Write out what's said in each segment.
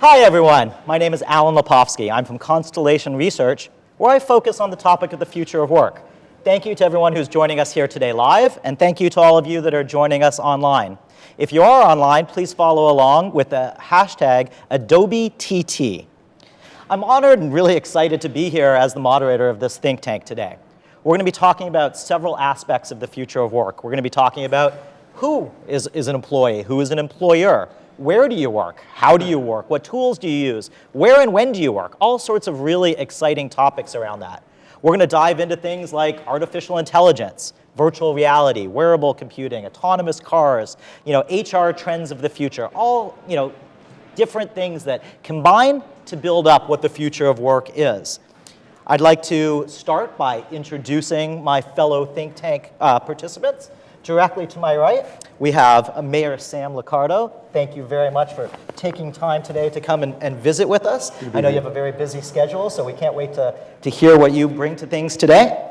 Hi everyone, my name is Alan Lepofsky. I'm from Constellation Research, where I focus on the topic of the future of work. Thank you to everyone who's joining us here today live, and thank you to all of you that are joining us online. If you are online, please follow along with the hashtag AdobeTT. I'm honored and really excited to be here as the moderator of this think tank today. We're going to be talking about several aspects of the future of work. We're going to be talking about who is an employee, who is an employer, where do you work, how do you work, what tools do you use, where and when do you work, all sorts of really exciting topics around that. We're going to dive into things like artificial intelligence, virtual reality, wearable computing, autonomous cars, HR trends of the future, all different things that combine to build up what the future of work is. I'd like to start by introducing my fellow think tank participants. Directly to my right, we have Mayor Sam Liccardo. Thank you very much for taking time today to come and visit with us. I know you have a very busy schedule, so we can't wait to hear what you bring to things today.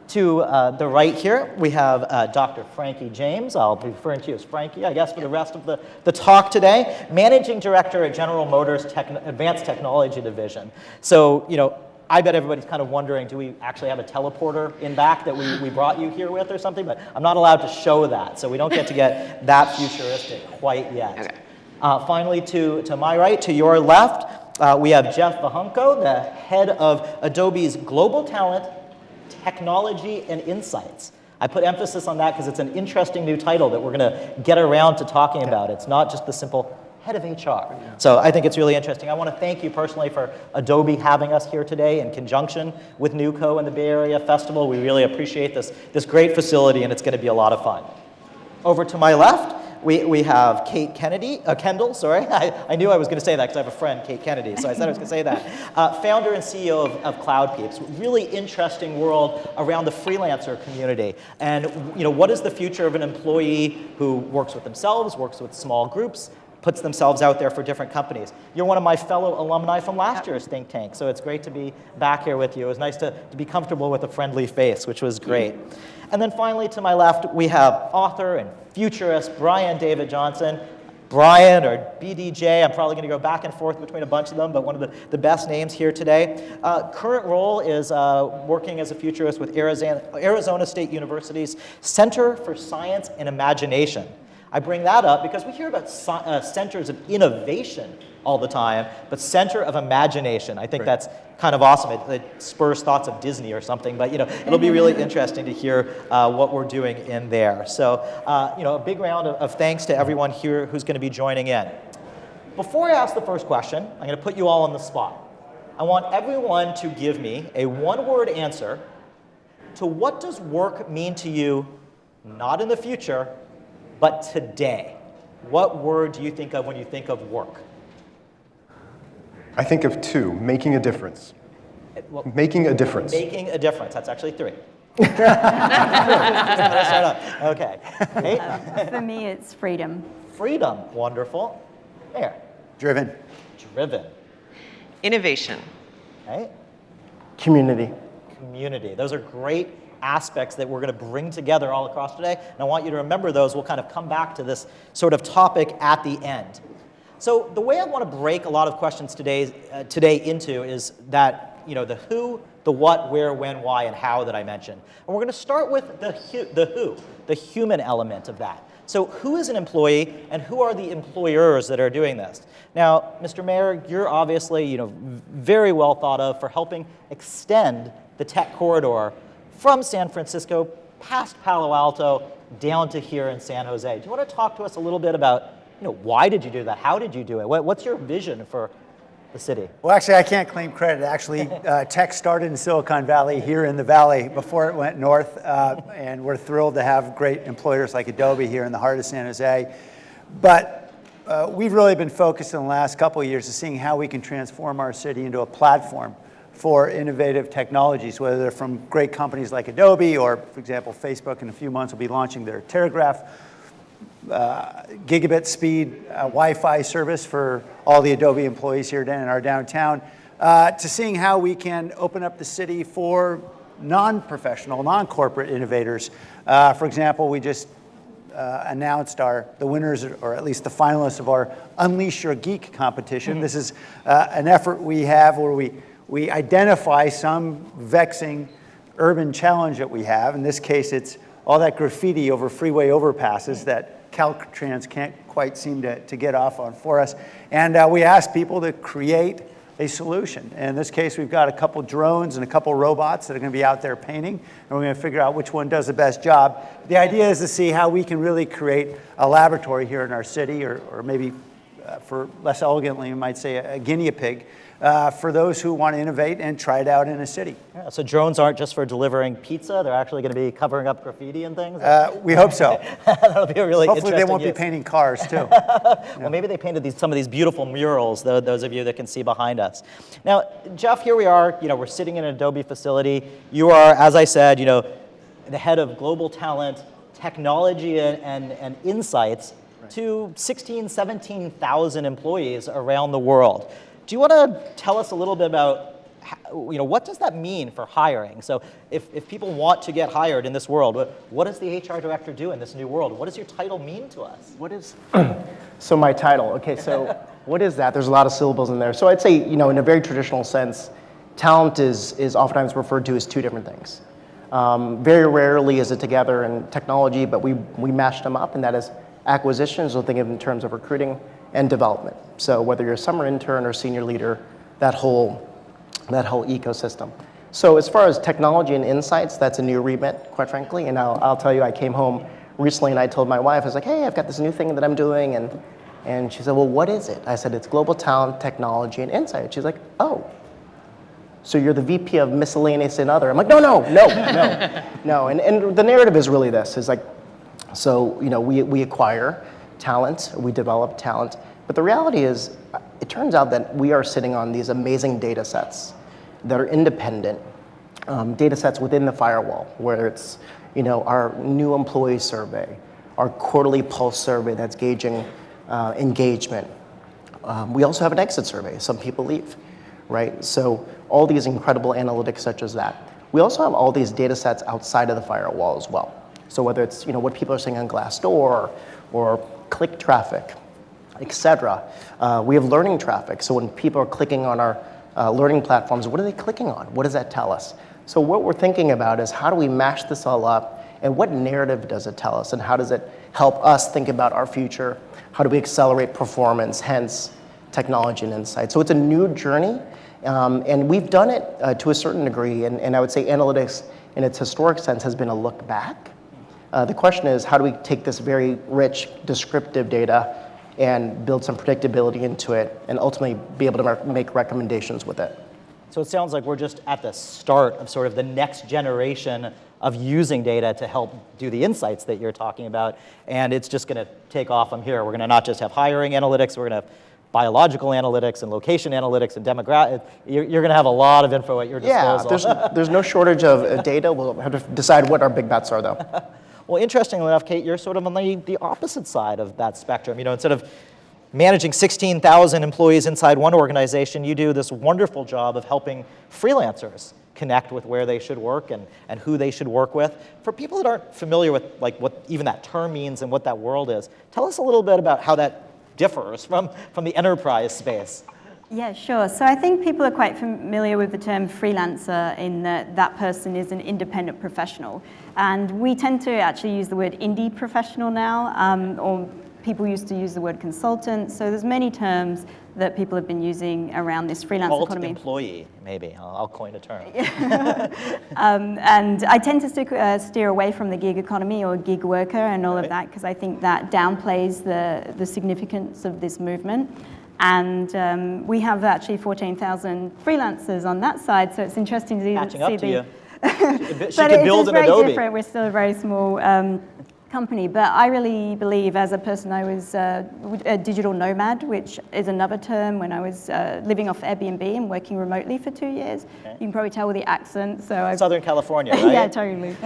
To the right here, we have Dr. Frankie James. I'll be referring to you as Frankie, I guess, for the rest of the talk today. Managing Director at General Motors Advanced Technology Division. So, I bet everybody's kind of wondering, do we actually have a teleporter in back that we brought you here with or something? But I'm not allowed to show that, so we don't get to get that futuristic quite yet. Okay. Finally, to my right, to your left, we have Jeff Vahunko, the head of Adobe's Global Talent, Technology, and Insights. I put emphasis on that because it's an interesting new title that we're going to get around to talking about. It's not just the simple head of HR. So I think it's really interesting. I want to thank you personally for Adobe having us here today in conjunction with NewCo and the Bay Area Festival. We really appreciate this great facility, and it's going to be a lot of fun. Over to my left, we have Kate Kendall, sorry. I knew I was going to say that because I have a friend, Kate Kennedy, so I said I was going to say that. Founder and CEO of CloudPeeps. Really interesting world around the freelancer community. And what is the future of an employee who works with themselves, works with small groups, puts themselves out there for different companies. You're one of my fellow alumni from last year's think tank, so it's great to be back here with you. It was nice to be comfortable with a friendly face, which was great. And then finally, to my left, we have author and futurist Brian David Johnson. Brian, or BDJ, I'm probably going to go back and forth between a bunch of them, but one of the best names here today. Current role is working as a futurist with Arizona State University's Center for Science and Imagination. I bring that up because we hear about centers of innovation all the time, but center of imagination. I think that's kind of awesome. It spurs thoughts of Disney or something, but it'll be really interesting to hear what we're doing in there. So, a big round of thanks to everyone here who's going to be joining in. Before I ask the first question, I'm going to put you all on the spot. I want everyone to give me a one-word answer to what does work mean to you, not in the future, but today. What word do you think of when you think of work? I think of two: making a difference. Making a difference. Making a difference. That's actually three. Okay. For me, it's freedom. Freedom. Wonderful. There. Driven. Driven. Innovation. Right. Community. Community. Those are great aspects that we're going to bring together all across today, and I want you to remember those. We'll kind of come back to this sort of topic at the end. So the way I want to break a lot of questions today into is that the who, the what, where, when, why, and how that I mentioned. And we're going to start with the who, the human element of that. So who is an employee, and who are the employers that are doing this? Now, Mr. Mayor, you're obviously very well thought of for helping extend the tech corridor from San Francisco, past Palo Alto, down to here in San Jose. Do you want to talk to us a little bit about, why did you do that? How did you do it? What's your vision for the city? Well, actually, I can't claim credit. Actually, tech started in Silicon Valley, here in the Valley, before it went north, and we're thrilled to have great employers like Adobe here in the heart of San Jose. But we've really been focused in the last couple of years of seeing how we can transform our city into a platform for innovative technologies, whether they're from great companies like Adobe or, for example, Facebook in a few months will be launching their Telegraph gigabit speed Wi-Fi service for all the Adobe employees here in our downtown, to seeing how we can open up the city for non-professional, non-corporate innovators. For example, we just announced the winners, or at least the finalists of our Unleash Your Geek competition. This is an effort we have where we identify some vexing urban challenge that we have. In this case, it's all that graffiti over freeway overpasses that Caltrans can't quite seem to get off on for us. And we asked people to create a solution. And in this case, we've got a couple drones and a couple robots that are going to be out there painting, and we're going to figure out which one does the best job. The idea is to see how we can really create a laboratory here in our city, or maybe for less elegantly, you might say a guinea pig, for those who want to innovate and try it out in a city. Yeah, so drones aren't just for delivering pizza, they're actually going to be covering up graffiti and things? We hope so. That'll be a really Hopefully they interesting won't use. be painting cars too. Well, maybe they painted some of these beautiful murals, those of you that can see behind us. Now, Jeff, here we are, we're sitting in an Adobe facility. You are, as I said, the head of global talent, technology and insights to 16, 17,000 employees around the world. Do you want to tell us a little bit about what does that mean for hiring? So if people want to get hired in this world, what does the HR director do in this new world? What does your title mean to us? What is, so my title, okay, so what is that? There's a lot of syllables in there. So I'd say, in a very traditional sense, talent is oftentimes referred to as two different things. Very rarely is it together in technology, but we mash them up, and that is acquisitions, so think of it in terms of recruiting and development. So whether you're a summer intern or senior leader, that whole ecosystem. So as far as technology and insights, that's a new remit, quite frankly. And I'll tell you, I came home recently and I told my wife, I was like, hey, I've got this new thing that I'm doing. And she said, well, what is it? I said, it's global talent, technology, and insight. She's like, oh, so you're the VP of miscellaneous and other. I'm like, no. And the narrative is really this, is like, so, we acquire talent, we develop talent, but the reality is, it turns out that we are sitting on these amazing data sets that are independent, data sets within the firewall, whether it's, our new employee survey, our quarterly pulse survey that's gauging engagement. We also have an exit survey. Some people leave, right? So all these incredible analytics such as that. We also have all these data sets outside of the firewall as well. So whether it's what people are saying on Glassdoor or click traffic, et cetera. We have learning traffic. So when people are clicking on our learning platforms, what are they clicking on? What does that tell us? So what we're thinking about is how do we mash this all up, and what narrative does it tell us, and how does it help us think about our future? How do we accelerate performance, hence technology and insight? So it's a new journey, and we've done it to a certain degree, and I would say analytics in its historic sense has been a look back. The question is, how do we take this very rich descriptive data and build some predictability into it and ultimately be able to make recommendations with it? So it sounds like we're just at the start of sort of the next generation of using data to help do the insights that you're talking about, and it's just going to take off from here. We're going to not just have hiring analytics, we're going to have biological analytics and location analytics and demographic. You're going to have a lot of info at your disposal. Yeah, there's no shortage of data. We'll have to decide what our big bets are, though. Well, interestingly enough, Kate, you're sort of on the opposite side of that spectrum. Instead of managing 16,000 employees inside one organization, you do this wonderful job of helping freelancers connect with where they should work and who they should work with. For people that aren't familiar with what even that term means and what that world is, tell us a little bit about how that differs from the enterprise space. Yeah, sure. So I think people are quite familiar with the term freelancer in that person is an independent professional. And we tend to actually use the word indie professional now, or people used to use the word consultant. So there's many terms that people have been using around this freelance economy. Employee, maybe. I'll coin a term. And I tend to steer away from the gig economy or gig worker and all of that, because I think that downplays the significance of this movement. And we have actually 14,000 freelancers on that side, so it's interesting to see Catching up to you. She but could build an Adobe. It's very different. We're still a very small company, but I really believe as a person I was a digital nomad, which is another term when I was living off Airbnb and working remotely for 2 years. Okay. You can probably tell with the accent. So Southern California, right? Yeah, totally.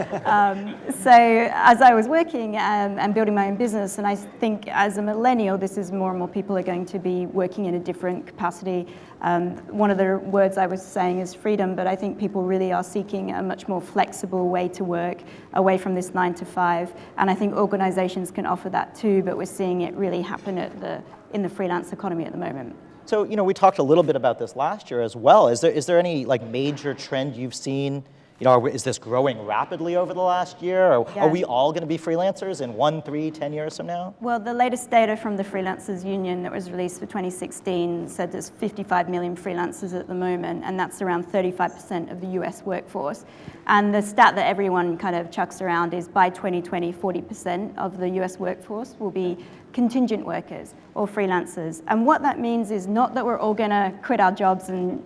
So as I was working and building my own business, and I think as a millennial, this is more and more people are going to be working in a different capacity. One of the words I was saying is freedom, but I think people really are seeking a much more flexible way to work away from this 9 to 5. And And I think organizations can offer that too, but we're seeing it really happen in the freelance economy at the moment. So, we talked a little bit about this last year as well. Is there any like major trend you've seen? Is this growing rapidly over the last year? Or Yeah. are we all going to be freelancers in 1, 3, 10 years from now? Well, the latest data from the Freelancers Union that was released for 2016 said there's 55 million freelancers at the moment, and that's around 35% of the US workforce. And the stat that everyone kind of chucks around is by 2020, 40% of the US workforce will be contingent workers or freelancers. And what that means is not that we're all going to quit our jobs and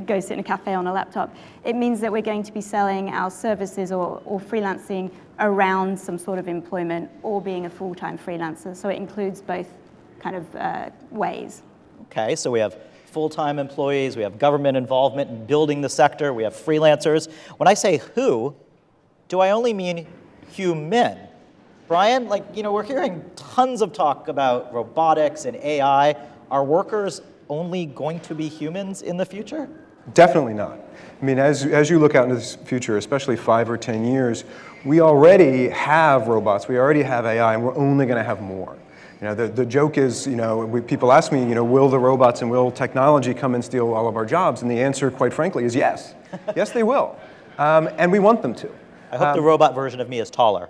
go sit in a cafe on a laptop. It means that we're going to be selling our services or freelancing around some sort of employment or being a full-time freelancer. So it includes both kind of ways. Okay, so we have full-time employees, we have government involvement in building the sector, we have freelancers. When I say who, do I only mean human? Brian, we're hearing tons of talk about robotics and AI. Are workers only going to be humans in the future? Definitely not. I mean, as you look out into the future, especially 5 or 10 years, we already have robots, we already have AI, and we're only going to have more. The joke is, people ask me, will the robots and will technology come and steal all of our jobs? And the answer, quite frankly, is yes. Yes, they will. And we want them to. I hope the robot version of me is taller.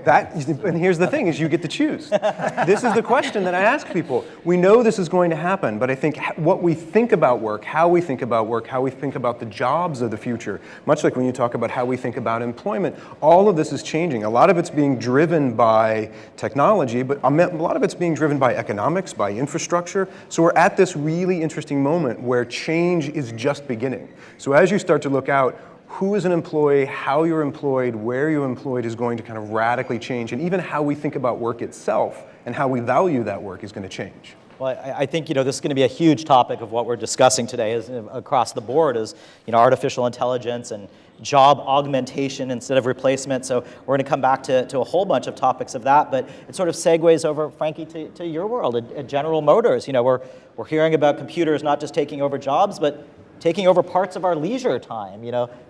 And here's the thing, is you get to choose. This is the question that I ask people. We know this is going to happen, but I think what we think about work, how we think about work, how we think about the jobs of the future, much like when you talk about how we think about employment, all of this is changing. A lot of it's being driven by technology, but a lot of it's being driven by economics, by infrastructure. So we're at this really interesting moment where change is just beginning. So as you start to look out, who is an employee, how you're employed, where you're employed is going to kind of radically change, and even how we think about work itself and how we value that work is going to change. Well, I think this is going to be a huge topic of what we're discussing today is across the board is artificial intelligence and job augmentation instead of replacement. So we're going to come back to a whole bunch of topics of that, but it sort of segues over, Frankie, to your world at General Motors. We're hearing about computers not just taking over jobs, but taking over parts of our leisure time,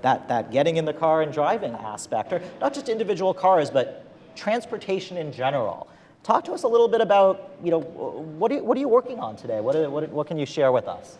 that getting in the car and driving aspect, or not just individual cars, but transportation in general. Talk to us a little bit about, what are you working on today? What can you share with us?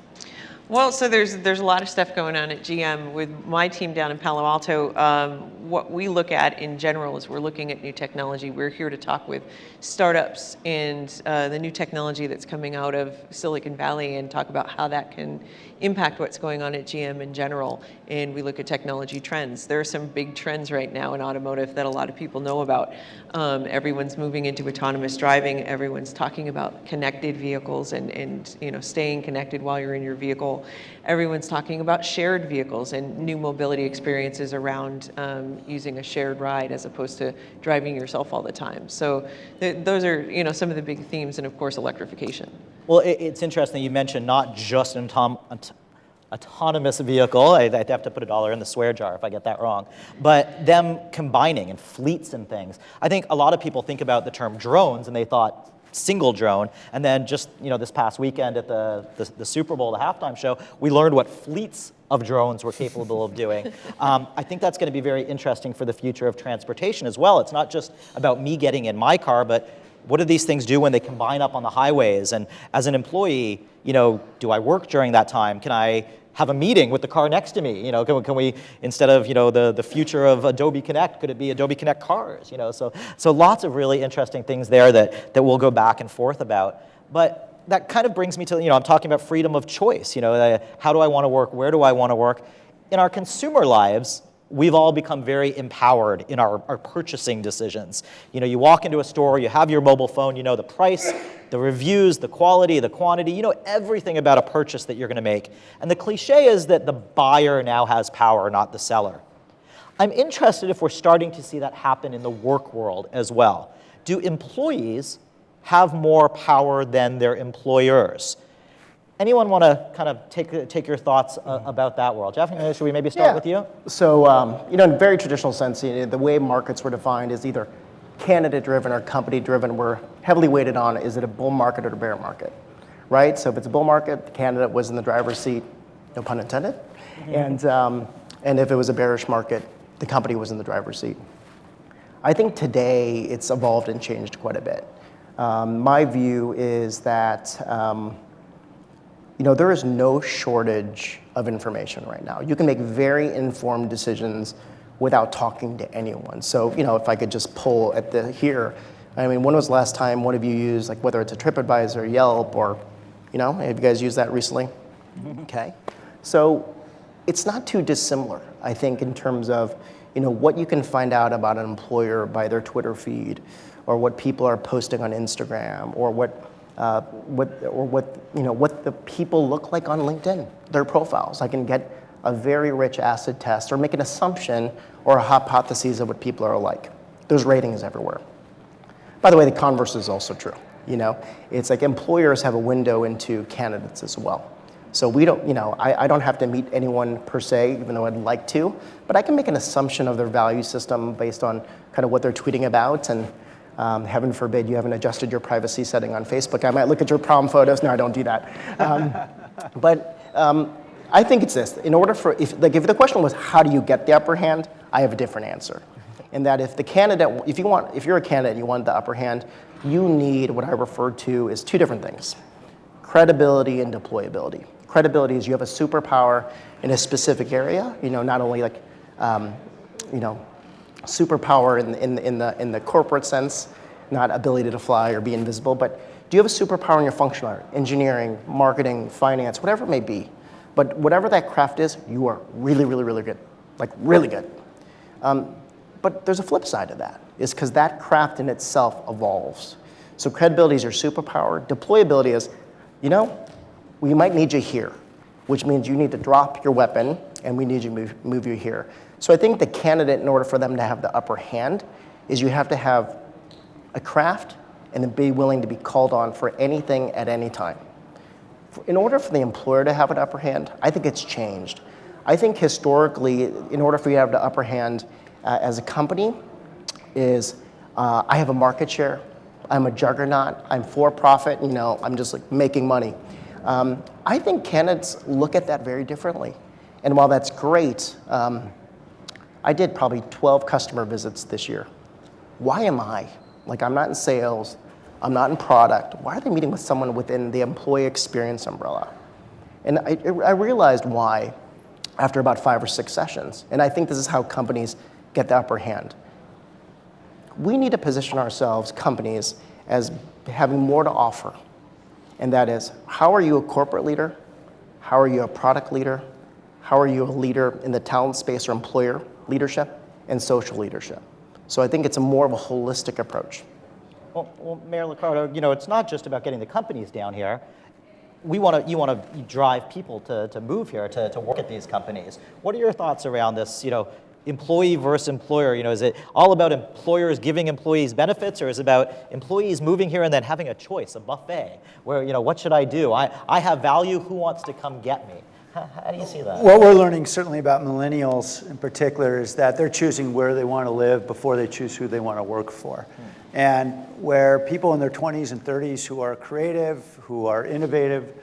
Well, so there's a lot of stuff going on at GM with my team down in Palo Alto. What we look at in general is we're looking at new technology. We're here to talk with startups and the new technology that's coming out of Silicon Valley and talk about how that can impact what's going on at GM in general. And we look at technology trends. There are some big trends right now in automotive that a lot of people know about. Everyone's moving into autonomous driving. Everyone's talking about connected vehicles and staying connected while you're in your vehicle. Everyone's talking about shared vehicles and new mobility experiences around using a shared ride as opposed to driving yourself all the time. So those are some of the big themes, and of course electrification. Well, it's interesting you mentioned not just an autonomous vehicle. I have to put $1 in the swear jar if I get that wrong. But them combining in fleets and things. I think a lot of people think about the term drones and they thought single drone. And then just this past weekend at the Super Bowl, the halftime show, we learned what fleets of drones were capable of doing. I think that's going to be very interesting for the future of transportation as well. It's not just about me getting in my car, but what do these things do when they combine up on the highways? And as an employee, do I work during that time? Can I have a meeting with the car next to me? Can we, instead of the future of Adobe Connect, could it be Adobe Connect cars? So lots of really interesting things there that we'll go back and forth about. But that kind of brings me to, I'm talking about freedom of choice. How do I want to work? Where do I want to work? In our consumer lives, we've all become very empowered in our purchasing decisions. You walk into a store, you have your mobile phone, you know the price, the reviews, the quality, the quantity, you know everything about a purchase that you're going to make. And the cliche is that the buyer now has power, not the seller. I'm interested if we're starting to see that happen in the work world as well. Do employees have more power than their employers? Anyone want to kind of take your thoughts about that world? Jeff, should we maybe start with you? So, in a very traditional sense, the way markets were defined is either candidate-driven or company-driven. We're heavily weighted on, is it a bull market or a bear market, right? So if it's a bull market, the candidate was in the driver's seat, no pun intended. Mm-hmm. And if it was a bearish market, the company was in the driver's seat. I think today it's evolved and changed quite a bit. My view is that there is no shortage of information right now. You can make very informed decisions without talking to anyone. So, if I could just pull at here, when was the last time one of you used, like whether it's a TripAdvisor, Yelp, or, have you guys used that recently? Okay. So it's not too dissimilar, I think, in terms of, what you can find out about an employer by their Twitter feed, or what people are posting on Instagram, or what the people look like on LinkedIn, their profiles. I can get a very rich acid test or make an assumption or a hypothesis of what people are like. There's ratings everywhere. By the way, the converse is also true. It's like employers have a window into candidates as well. So we don't, I don't have to meet anyone per se, even though I'd like to, but I can make an assumption of their value system based on kind of what they're tweeting about. And heaven forbid you haven't adjusted your privacy setting on Facebook. I might look at your prom photos. No, I don't do that. But I think it's this. In order for, if the question was how do you get the upper hand, I have a different answer. And that if the candidate, if you're a candidate and you want the upper hand, you need what I refer to as two different things: credibility and deployability. Credibility is you have a superpower in a specific area. Not only like, superpower in the corporate sense, not ability to fly or be invisible, but do you have a superpower in your functional area, engineering, marketing, finance, whatever it may be. But whatever that craft is, you are really, really, really good, like really good. But there's a flip side to that, is because that craft in itself evolves. So credibility is your superpower. Deployability is, we might need you here, which means you need to drop your weapon and we need you to move you here. So I think the candidate, in order for them to have the upper hand, is you have to have a craft and then be willing to be called on for anything at any time. In order for the employer to have an upper hand, I think it's changed. I think historically, in order for you to have the upper hand as a company, is I have a market share, I'm a juggernaut, I'm for profit, I'm just like making money. I think candidates look at that very differently. And while that's great, I did probably 12 customer visits this year. Why am I? Like, I'm not in sales, I'm not in product. Why are they meeting with someone within the employee experience umbrella? And I realized why after about 5 or 6 sessions. And I think this is how companies get the upper hand. We need to position ourselves, companies, as having more to offer. And that is, how are you a corporate leader? How are you a product leader? How are you a leader in the talent space or employer leadership and social leadership? So I think it's a more of a holistic approach. Well, Mayor Liccardo, it's not just about getting the companies down here. You want to drive people to move here, to work at these companies. What are your thoughts around this, employee versus employer? Is it all about employers giving employees benefits, or is it about employees moving here and then having a choice, a buffet, where, what should I do? I have value, who wants to come get me? How do you see that? What we're learning certainly about millennials in particular is that they're choosing where they want to live before they choose who they want to work for. And where people in their 20s and 30s who are creative, who are innovative,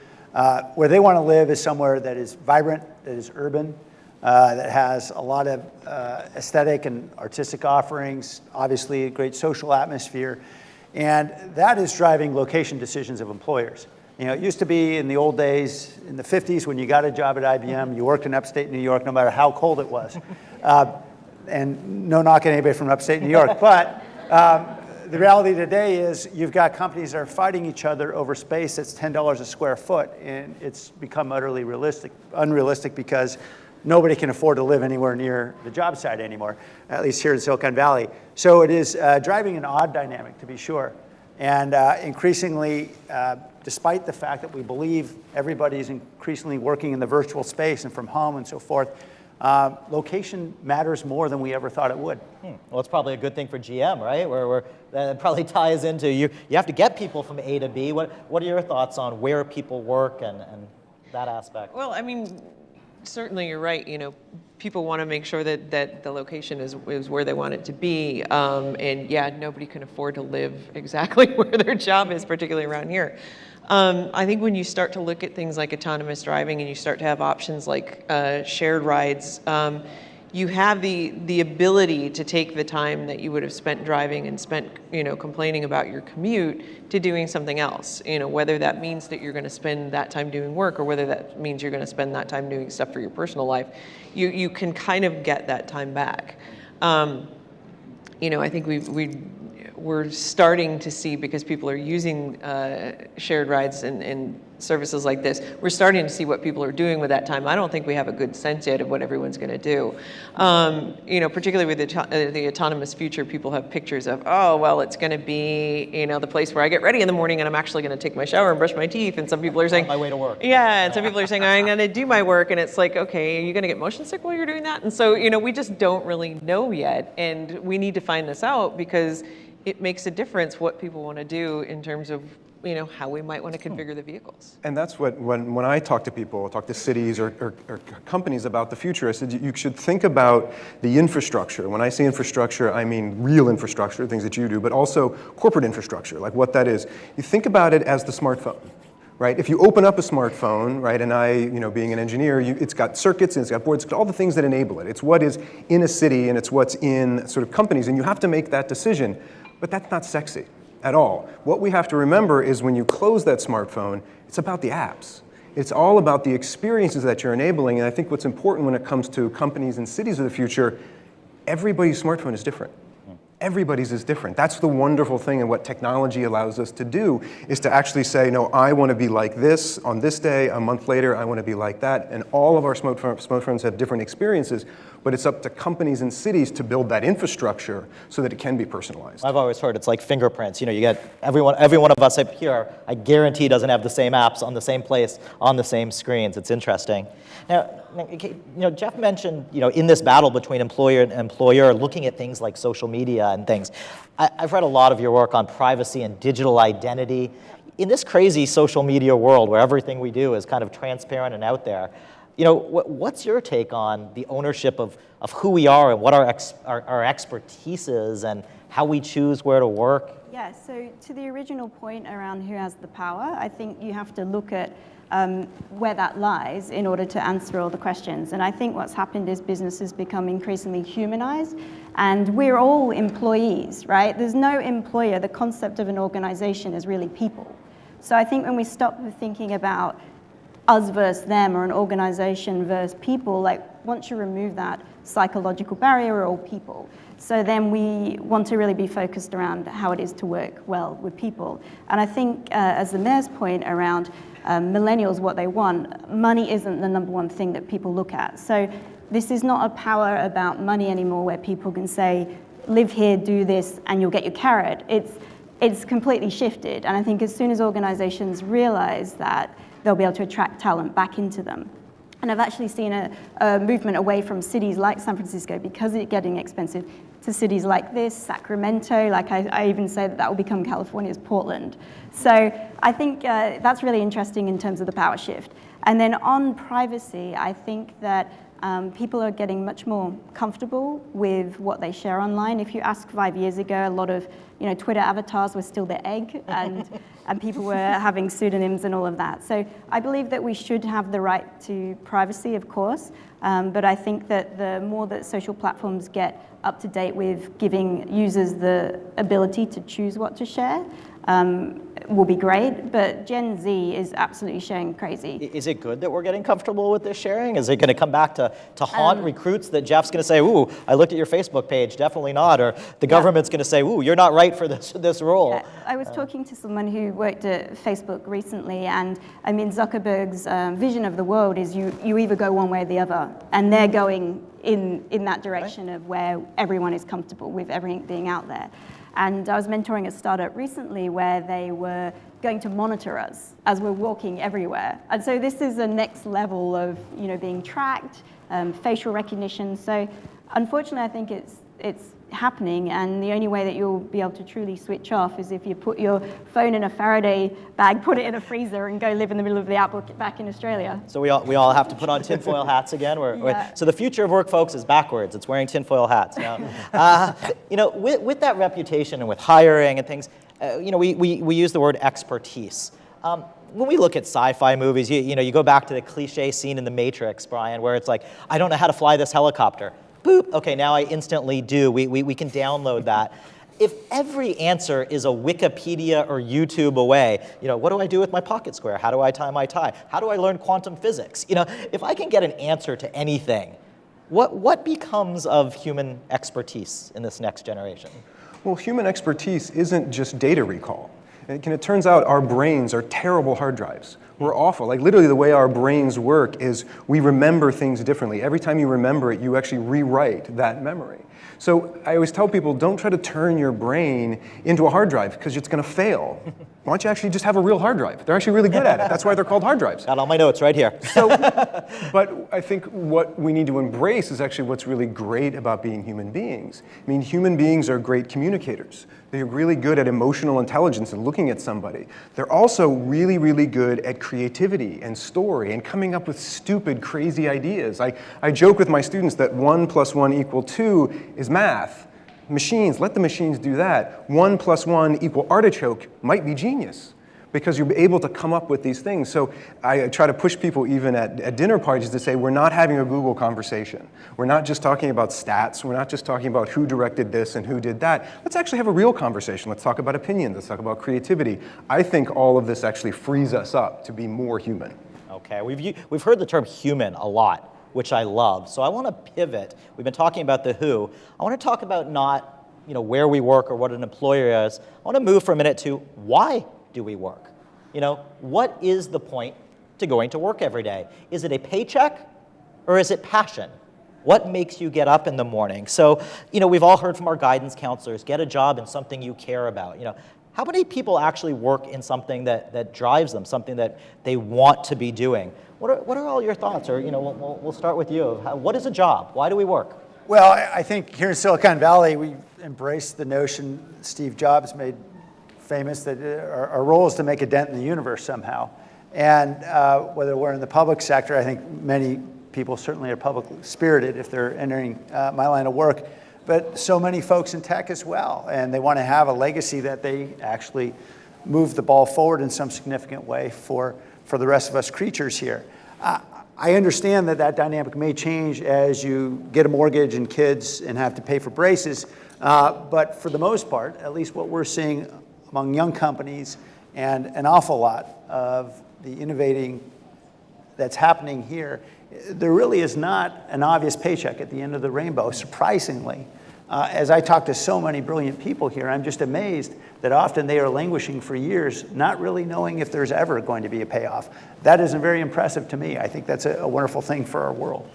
where they want to live is somewhere that is vibrant, that is urban, that has a lot of aesthetic and artistic offerings, obviously a great social atmosphere. And that is driving location decisions of employers. It used to be in the old days, in the 50s, when you got a job at IBM, you worked in upstate New York, no matter how cold it was. And no knock at anybody from upstate New York. But the reality today is you've got companies that are fighting each other over space that's $10 a square foot. And it's become utterly unrealistic because nobody can afford to live anywhere near the job site anymore, at least here in Silicon Valley. So it is driving an odd dynamic, to be sure. And increasingly, despite the fact that we believe everybody is increasingly working in the virtual space and from home and so forth, location matters more than we ever thought it would. Well, it's probably a good thing for GM, right? Where that probably ties into you have to get people from A to B. What are your thoughts on where people work and that aspect? Well, certainly you're right. People want to make sure that the location is where they want it to be. And yeah, nobody can afford to live exactly where their job is, particularly around here. I think when you start to look at things like autonomous driving and you start to have options like shared rides, you have the ability to take the time that you would have spent driving and spent, complaining about your commute to doing something else. Whether that means that you're going to spend that time doing work or whether that means you're going to spend that time doing stuff for your personal life, you can kind of get that time back. I think we're starting to see, because people are using shared rides and services like this, we're starting to see what people are doing with that time. I don't think we have a good sense yet of what everyone's going to do. Particularly with the autonomous future, people have pictures of, oh, well, it's going to be, the place where I get ready in the morning and I'm actually going to take my shower and brush my teeth. And some people are saying, on my way to work. Yeah, and some people are saying, I'm going to do my work. And it's like, okay, are you going to get motion sick while you're doing that? And so, we just don't really know yet. And we need to find this out, because it makes a difference what people want to do in terms of how we might want to configure the vehicles. And that's what, when I talk to people, talk to cities or companies about the future, I said you should think about the infrastructure. When I say infrastructure, I mean real infrastructure, things that you do, but also corporate infrastructure, like what that is. You think about it as the smartphone. Right? If you open up a smartphone, right, and I, being an engineer, it's got circuits and it's got boards, it's got all the things that enable it. It's what is in a city and it's what's in sort of companies, and you have to make that decision. But that's not sexy at all. What we have to remember is when you close that smartphone, it's about the apps. It's all about the experiences that you're enabling, and I think what's important when it comes to companies and cities of the future, everybody's smartphone is different. Everybody's is different. That's the wonderful thing, and what technology allows us to do is to actually say, no, I want to be like this on this day, a month later, I want to be like that. And all of our smartphones have different experiences, but it's up to companies and cities to build that infrastructure so that it can be personalized. I've always heard it's like fingerprints. You get every one of us up here, I guarantee, doesn't have the same apps on the same place, on the same screens. It's interesting. Now, Jeff mentioned, in this battle between employer and employer, looking at things like social media and things. I've read a lot of your work on privacy and digital identity. In this crazy social media world where everything we do is kind of transparent and out there, what's your take on the ownership of who we are and what our expertise is and how we choose where to work? Yeah, so to the original point around who has the power, I think you have to look at where that lies in order to answer all the questions. And I think what's happened is businesses become increasingly humanized, and we're all employees, right? There's no employer. The concept of an organization is really people. So I think when we stop thinking about us versus them or an organization versus people, like once you remove that psychological barrier, we're all people. So then we want to really be focused around how it is to work well with people. And I think as the mayor's point around millennials, what they want, money isn't the number one thing that people look at. So this is not a power about money anymore where people can say, live here, do this, and you'll get your carrot. It's completely shifted. And I think as soon as organizations realize that, they'll be able to attract talent back into them. And I've actually seen a movement away from cities like San Francisco, because it's getting expensive, to cities like this, Sacramento, like I even say that will become California's Portland. So I think that's really interesting in terms of the power shift. And then on privacy, I think that people are getting much more comfortable with what they share online. If you ask 5 years ago, a lot of Twitter avatars were still their egg, and people were having pseudonyms and all of that. So I believe that we should have the right to privacy, of course, but I think that the more that social platforms get up to date with giving users the ability to choose what to share, will be great, but Gen Z is absolutely sharing crazy. Is it good that we're getting comfortable with this sharing? Is it going to come back to haunt recruits that Jeff's going to say, ooh, I looked at your Facebook page, definitely not, or the government's going to say, ooh, you're not right for this role? Yeah. I was talking to someone who worked at Facebook recently, and I mean, Zuckerberg's vision of the world is you either go one way or the other, and they're going in that direction of where everyone is comfortable with everything being out there. And I was mentoring a startup recently where they were going to monitor us as we're walking everywhere. And so this is the next level of being tracked, facial recognition. So unfortunately, I think it's happening, and the only way that you'll be able to truly switch off is if you put your phone in a Faraday bag, put it in a freezer, and go live in the middle of the outback back in Australia. So we all have to put on tinfoil hats again. So the future of work, folks, is backwards. It's wearing tinfoil hats now. With that reputation and with hiring and things, we use the word expertise. When we look at sci-fi movies, you go back to the cliche scene in The Matrix, Brian, where it's like, I don't know how to fly this helicopter. boop, okay, now I instantly do. We can download that. If every answer is a Wikipedia or YouTube away, what do I do with my pocket square? How do I tie my tie? How do I learn quantum physics? If I can get an answer to anything, what becomes of human expertise in this next generation? Well, human expertise isn't just data recall. It turns out our brains are terrible hard drives. We're awful. Like literally the way our brains work is we remember things differently. Every time you remember it, you actually rewrite that memory. So I always tell people, don't try to turn your brain into a hard drive because it's going to fail. Why don't you actually just have a real hard drive? They're actually really good at it. That's why they're called hard drives. Got all my notes right here. But I think what we need to embrace is actually what's really great about being human beings. I mean, human beings are great communicators. They're really good at emotional intelligence and looking at somebody. They're also really, really good at creativity and story and coming up with stupid, crazy ideas. I joke with my students that 1 + 1 = 2 is math. Machines, let the machines do that. 1 + 1 = artichoke might be genius because you're able to come up with these things. So I try to push people even at dinner parties to say, we're not having a Google conversation. We're not just talking about stats. We're not just talking about who directed this and who did that. Let's actually have a real conversation. Let's talk about opinions. Let's talk about creativity. I think all of this actually frees us up to be more human. Okay, we've heard the term human a lot, which I love. So I want to pivot. We've been talking about the who. I want to talk about not where we work or what an employer is. I want to move for a minute to why do we work? What is the point to going to work every day? Is it a paycheck or is it passion? What makes you get up in the morning? So, we've all heard from our guidance counselors, get a job in something you care about. How many people actually work in something that drives them, something that they want to be doing? What are all your thoughts? Or, we'll start with you. What is a job? Why do we work? Well, I think here in Silicon Valley, we embrace the notion Steve Jobs made famous that our role is to make a dent in the universe somehow. And whether we're in the public sector, I think many people certainly are public spirited if they're entering my line of work, but so many folks in tech as well. And they want to have a legacy that they actually move the ball forward in some significant way for the rest of us creatures here. I understand that dynamic may change as you get a mortgage and kids and have to pay for braces, but for the most part, at least what we're seeing among young companies and an awful lot of the innovating that's happening here, there really is not an obvious paycheck at the end of the rainbow, surprisingly. As I talk to so many brilliant people here, I'm just amazed that often they are languishing for years, not really knowing if there's ever going to be a payoff. That is very impressive to me. I think that's a wonderful thing for our world.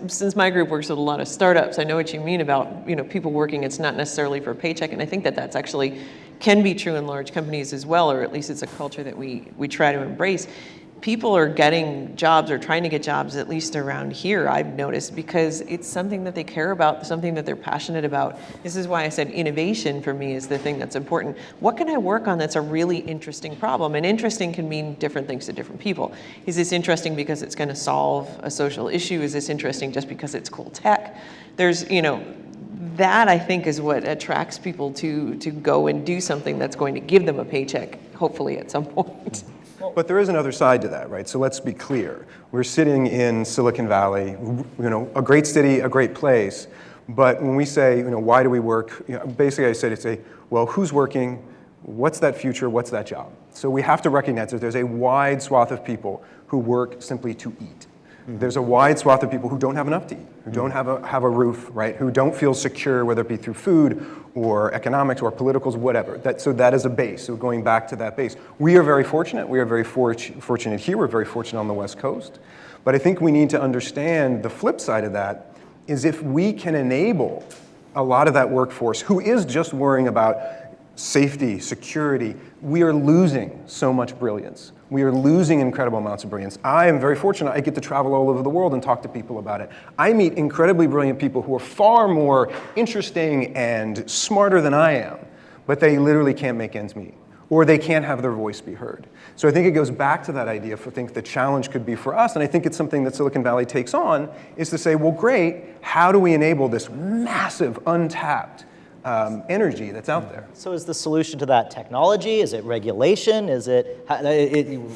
Since my group works with a lot of startups, I know what you mean about people working. It's not necessarily for a paycheck, and I think that's actually can be true in large companies as well, or at least it's a culture that we try to embrace. People are getting jobs or trying to get jobs, at least around here, I've noticed, because it's something that they care about, something that they're passionate about. This is why I said innovation for me is the thing that's important. What can I work on that's a really interesting problem? And interesting can mean different things to different people. Is this interesting because it's going to solve a social issue? Is this interesting just because it's cool tech? There's, that I think is what attracts people to go and do something that's going to give them a paycheck, hopefully at some point. But there is another side to that, right? So let's be clear. We're sitting in Silicon Valley, a great city, a great place. But when we say, why do we work? Basically I said, well, who's working? What's that future? What's that job? So we have to recognize that there's a wide swath of people who work simply to eat. There's a wide swath of people who don't have enough to eat, who don't have a roof, right? Who don't feel secure, whether it be through food or economics or politicals, whatever. So that is a base. So going back to that base, we are very fortunate. We are very fortunate here. We're very fortunate on the West Coast. But I think we need to understand the flip side of that is if we can enable a lot of that workforce who is just worrying about safety, security, we are losing so much brilliance. We are losing incredible amounts of brilliance. I am very fortunate. I get to travel all over the world and talk to people about it. I meet incredibly brilliant people who are far more interesting and smarter than I am, but they literally can't make ends meet, or they can't have their voice be heard. So I think it goes back to that idea. I think the challenge could be for us, and I think it's something that Silicon Valley takes on, is to say, well, great, how do we enable this massive, untapped energy that's out there? So is the solution to that technology? Is it regulation? Is it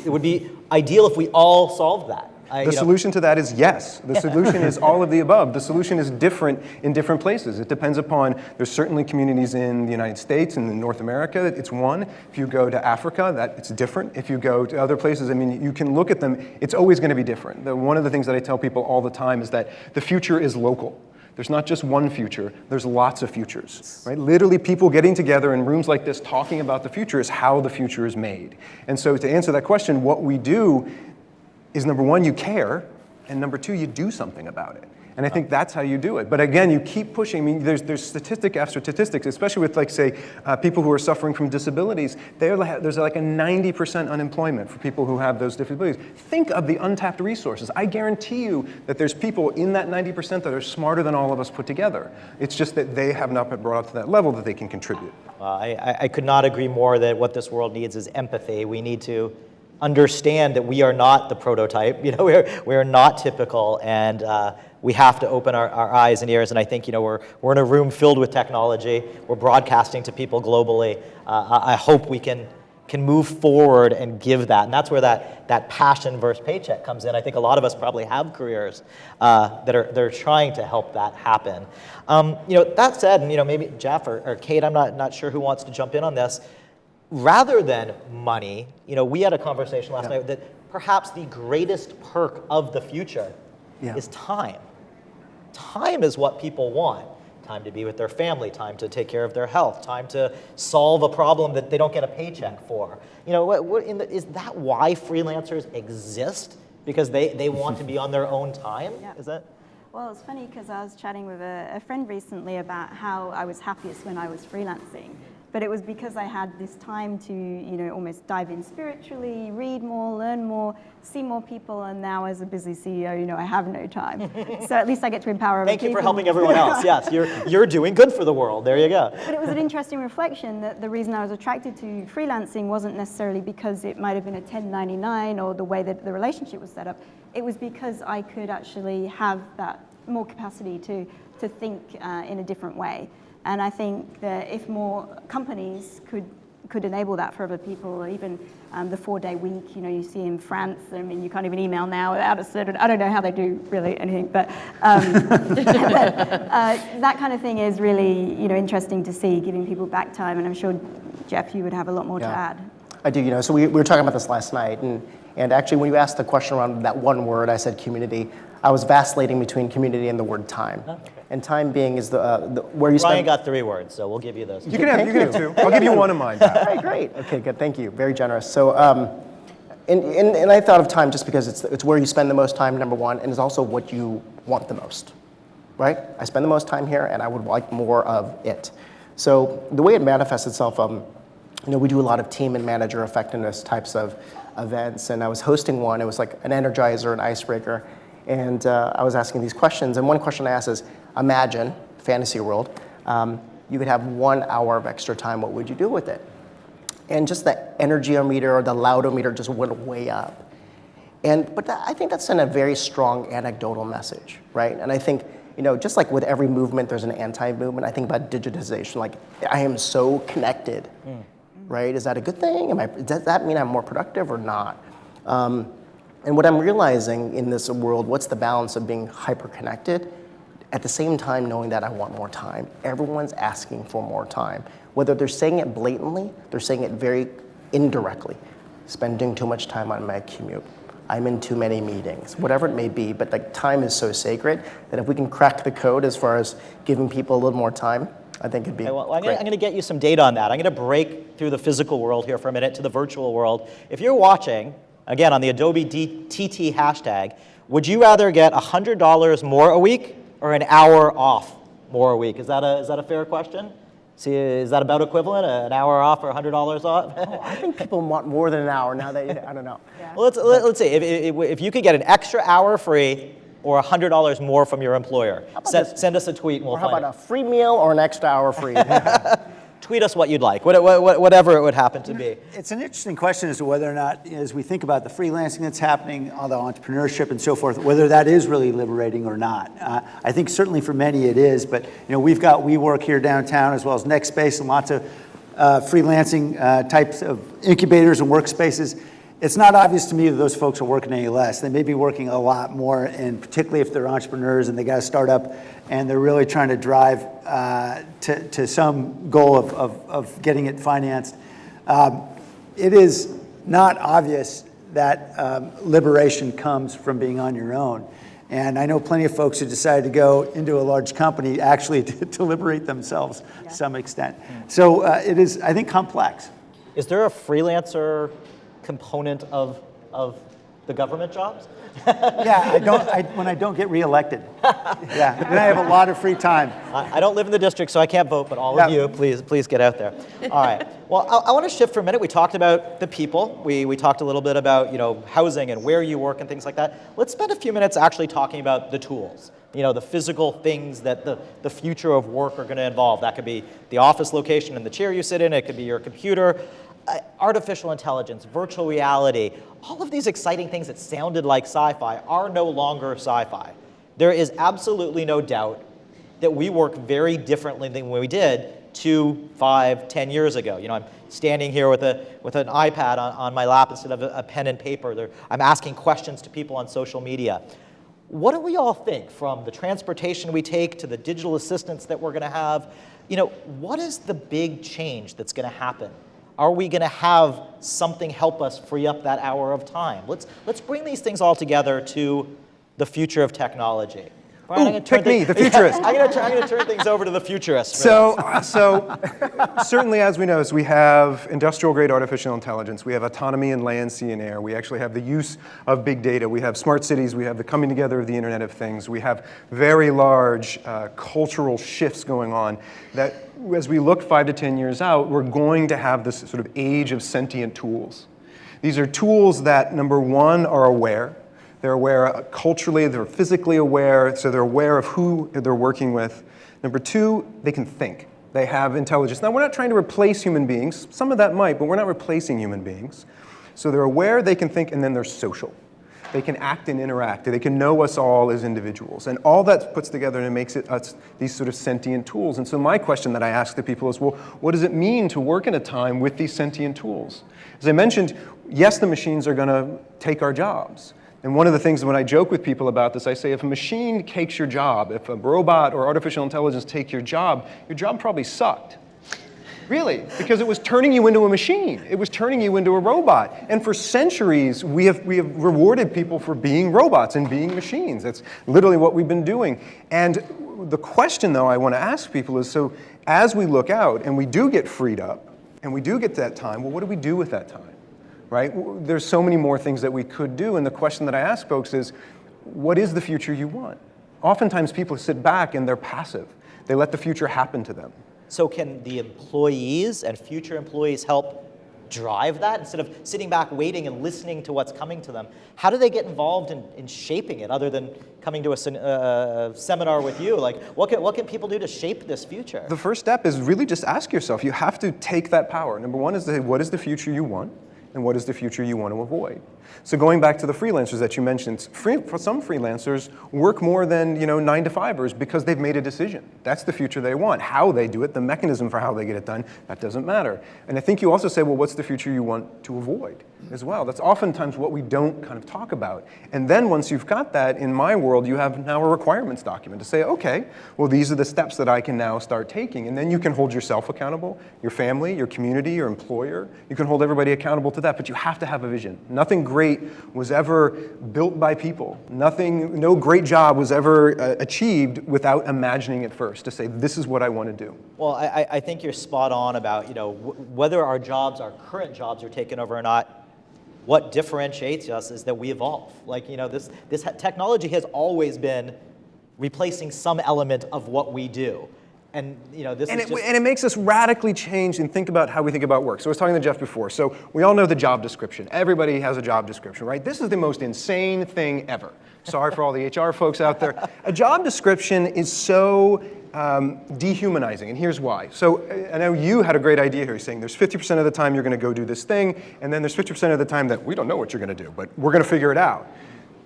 would be ideal if we all solved that. The solution to that is yes. The solution is all of the above. The solution is different in different places. It depends upon, there's certainly communities in the United States and in North America, it's one. If you go to Africa, it's different. If you go to other places, I mean, you can look at them, it's always going to be different. One of the things that I tell people all the time is that the future is local. There's not just one future, there's lots of futures, right? Literally people getting together in rooms like this talking about the future is how the future is made. And so to answer that question, what we do is number one, you care, and number two, you do something about it. And I think that's how you do it. But again, you keep pushing. I mean, there's statistic after statistics, especially with, like, say, people who are suffering from disabilities. There's like a 90% unemployment for people who have those disabilities. Think of the untapped resources. I guarantee you that there's people in that 90% that are smarter than all of us put together. It's just that they have not been brought up to that level that they can contribute. I could not agree more that what this world needs is empathy. We need to understand that we are not the prototype. You know, we are not typical, and we have to open our eyes and ears. And I think, you know, we're in a room filled with technology. We're broadcasting to people globally. I hope we can move forward and give that. And that's where that passion versus paycheck comes in. I think a lot of us probably have careers that are trying to help that happen. You know, that said, and, you know, maybe Jeff or Kate, I'm not sure who wants to jump in on this. Rather than money, you know, we had a conversation last night that perhaps the greatest perk of the future is time. Time is what people want. Time to be with their family, time to take care of their health, time to solve a problem that they don't get a paycheck for. You know, is that why freelancers exist? Because they want to be on their own time? Yeah. Is that? Well, it's funny because I was chatting with a friend recently about how I was happiest when I was freelancing. But it was because I had this time to, you know, almost dive in spiritually, read more, learn more, see more people, and now as a busy CEO, you know, I have no time. So at least I get to empower other people. Thank you for helping everyone else. Yes, you're doing good for the world. There you go. But it was an interesting reflection that the reason I was attracted to freelancing wasn't necessarily because it might have been a 1099 or the way that the relationship was set up. It was because I could actually have that more capacity to think in a different way. And I think that if more companies could enable that for other people, or even the 4-day week, you know, you see in France, I mean, you can't even email now without a certain, I don't know how they do really anything, but that kind of thing is really, you know, interesting to see, giving people back time, and I'm sure, Jeff, you would have a lot more to add. I do, you know, so we were talking about this last night, and actually when you asked the question around that one word, I said community. I was vacillating between community and the word time. Oh, okay. And time being is the where you spend. Ryan got 3 words, so we'll give you those. You can have 2. I'll give you one of mine. All right, great. Okay, good. Thank you. Very generous. So, and I thought of time just because it's where you spend the most time, number one, and it's also what you want the most, right? I spend the most time here, and I would like more of it. So the way it manifests itself, you know, we do a lot of team and manager effectiveness types of events, and I was hosting one. It was like an energizer, an icebreaker. And I was asking these questions, and one question I asked is, imagine, fantasy world, you could have 1 hour of extra time, what would you do with it? And just the energy-o-meter or the loud-o-meter just went way up. But I think that sent a very strong anecdotal message, right? And I think, you know, just like with every movement, there's an anti-movement. I think about digitization, like I am so connected, right? Is that a good thing? Does that mean I'm more productive or not? And what I'm realizing in this world, what's the balance of being hyper-connected, at the same time knowing that I want more time. Everyone's asking for more time. Whether they're saying it blatantly, they're saying it very indirectly. Spending too much time on my commute. I'm in too many meetings, whatever it may be, but like time is so sacred that if we can crack the code as far as giving people a little more time, I think it'd be well, I'm great. going to get you some data on that. I'm going to break through the physical world here for a minute to the virtual world. If you're watching, again, on the Adobe TT hashtag, would you rather get $100 more a week or an hour off more a week? Is that a fair question? See, is that about equivalent? An hour off or $100 off? Oh, I think people want more than an hour now that I don't know. Yeah. Well, let's see. If you could get an extra hour free or $100 more from your employer, send us a tweet and we'll Or how find about a free meal or an extra hour free? Tweet us what you'd like, whatever it would happen to be. It's an interesting question as to whether or not, as we think about the freelancing that's happening, all the entrepreneurship and so forth, whether that is really liberating or not. I think certainly for many it is, but you know, we've got WeWork here downtown as well as Next Space and lots of freelancing types of incubators and workspaces. it's not obvious to me that those folks are working any less. They may be working a lot more, and particularly if they're entrepreneurs and they got a startup and they're really trying to drive to some goal of getting it financed. It is not obvious that liberation comes from being on your own. And I know plenty of folks who decided to go into a large company actually to liberate themselves to some extent. So it is, I think, complex. Is there a freelancer component of the government jobs? Yeah, when I don't get reelected. Yeah, and I have a lot of free time. I don't live in the district, so I can't vote, but all of you, please get out there. All right. Well, I want to shift for a minute. We talked about the people. We talked a little bit about, housing and where you work and things like that. Let's spend a few minutes actually talking about the tools, the physical things that the future of work are going to involve. That could be the office location and the chair you sit in. It could be your computer. Artificial intelligence, virtual reality, all of these exciting things that sounded like sci-fi are no longer sci-fi. There is absolutely no doubt that we work very differently than we did 2, 5, 10 years ago. I'm standing here with an iPad on my lap instead of a pen and paper. I'm asking questions to people on social media. What do we all think, from the transportation we take to the digital assistants that we're going to have? What is the big change that's going to happen? Are we going to have something help us free up that hour of time? Let's bring these things all together to the future of technology. Brian, pick me, the futurist. I'm going to turn things over to the futurist. So certainly, as we know, we have industrial-grade artificial intelligence. We have autonomy in land, sea, and air. We actually have the use of big data. We have smart cities. We have the coming together of the Internet of Things. We have very large cultural shifts going on that, as we look 5 to 10 years out, we're going to have this sort of age of sentient tools. These are tools that, number one, are aware. They're aware culturally, they're physically aware, so they're aware of who they're working with. Number two, they can think. They have intelligence. Now, we're not trying to replace human beings. Some of that might, but we're not replacing human beings. So they're aware, they can think, and then they're social. They can act and interact. They can know us all as individuals. And all that puts together and makes it us these sort of sentient tools. And so my question that I ask the people is, well, what does it mean to work in a time with these sentient tools? As I mentioned, yes, the machines are going to take our jobs. And one of the things when I joke with people about this, I say, if a machine takes your job, if a robot or artificial intelligence take your job probably sucked. Really, because it was turning you into a machine. It was turning you into a robot. And for centuries, we have rewarded people for being robots and being machines. That's literally what we've been doing. And the question, though, I want to ask people is, so as we look out and we do get freed up and we do get that time, well, what do we do with that time? Right? There's so many more things that we could do. And the question that I ask folks is, what is the future you want? Oftentimes people sit back and they're passive. They let the future happen to them. So can the employees and future employees help drive that instead of sitting back waiting and listening to what's coming to them? How do they get involved in shaping it other than coming to a seminar with you? Like, what can people do to shape this future? The first step is really just ask yourself. You have to take that power. Number one is what is the future you want? And what is the future you want to avoid? So going back to the freelancers that you mentioned, for some freelancers work more than 9-to-5ers because they've made a decision. That's the future they want. How they do it, the mechanism for how they get it done, that doesn't matter. And I think you also say, well, what's the future you want to avoid as well? That's oftentimes what we don't kind of talk about. And then once you've got that, in my world, you have now a requirements document to say, okay, well, these are the steps that I can now start taking. And then you can hold yourself accountable, your family, your community, your employer. You can hold everybody accountable to that, but you have to have a vision. Nothing great was ever built by people. No great job was ever achieved without imagining it first, to say, this is what I want to do. Well, I think you're spot on about, whether our current jobs are taken over or not. What differentiates us is that we evolve. Like, this technology has always been replacing some element of what we do. And it makes us radically change and think about how we think about work. So I was talking to Jeff before. So we all know the job description. Everybody has a job description, right? This is the most insane thing ever. Sorry for all the HR folks out there. A job description is so dehumanizing, and here's why. So I know you had a great idea here, saying there's 50% of the time you're going to go do this thing, and then there's 50% of the time that we don't know what you're going to do, but we're going to figure it out.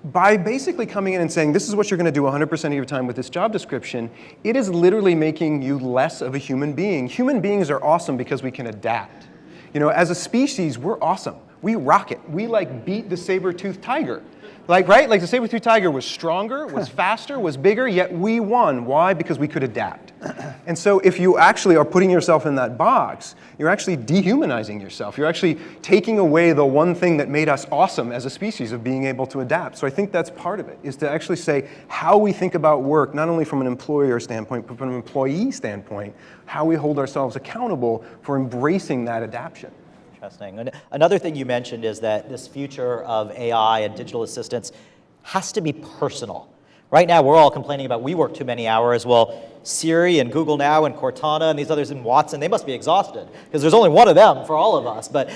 By basically coming in and saying, this is what you're going to do 100% of your time with this job description, it is literally making you less of a human being. Human beings are awesome because we can adapt. As a species, we're awesome. We rock it. We like beat the saber-toothed tiger. Like, right? Like the saber-toothed tiger was stronger, was faster, was bigger, yet we won. Why? Because we could adapt. And so if you actually are putting yourself in that box, you're actually dehumanizing yourself. You're actually taking away the one thing that made us awesome as a species of being able to adapt. So I think that's part of it, is to actually say how we think about work, not only from an employer standpoint, but from an employee standpoint, how we hold ourselves accountable for embracing that adaptation. Interesting. And another thing you mentioned is that this future of AI and digital assistants has to be personal. Right now, we're all complaining about we work too many hours. Well, Siri and Google Now and Cortana and these others in Watson, they must be exhausted because there's only one of them for all of us. But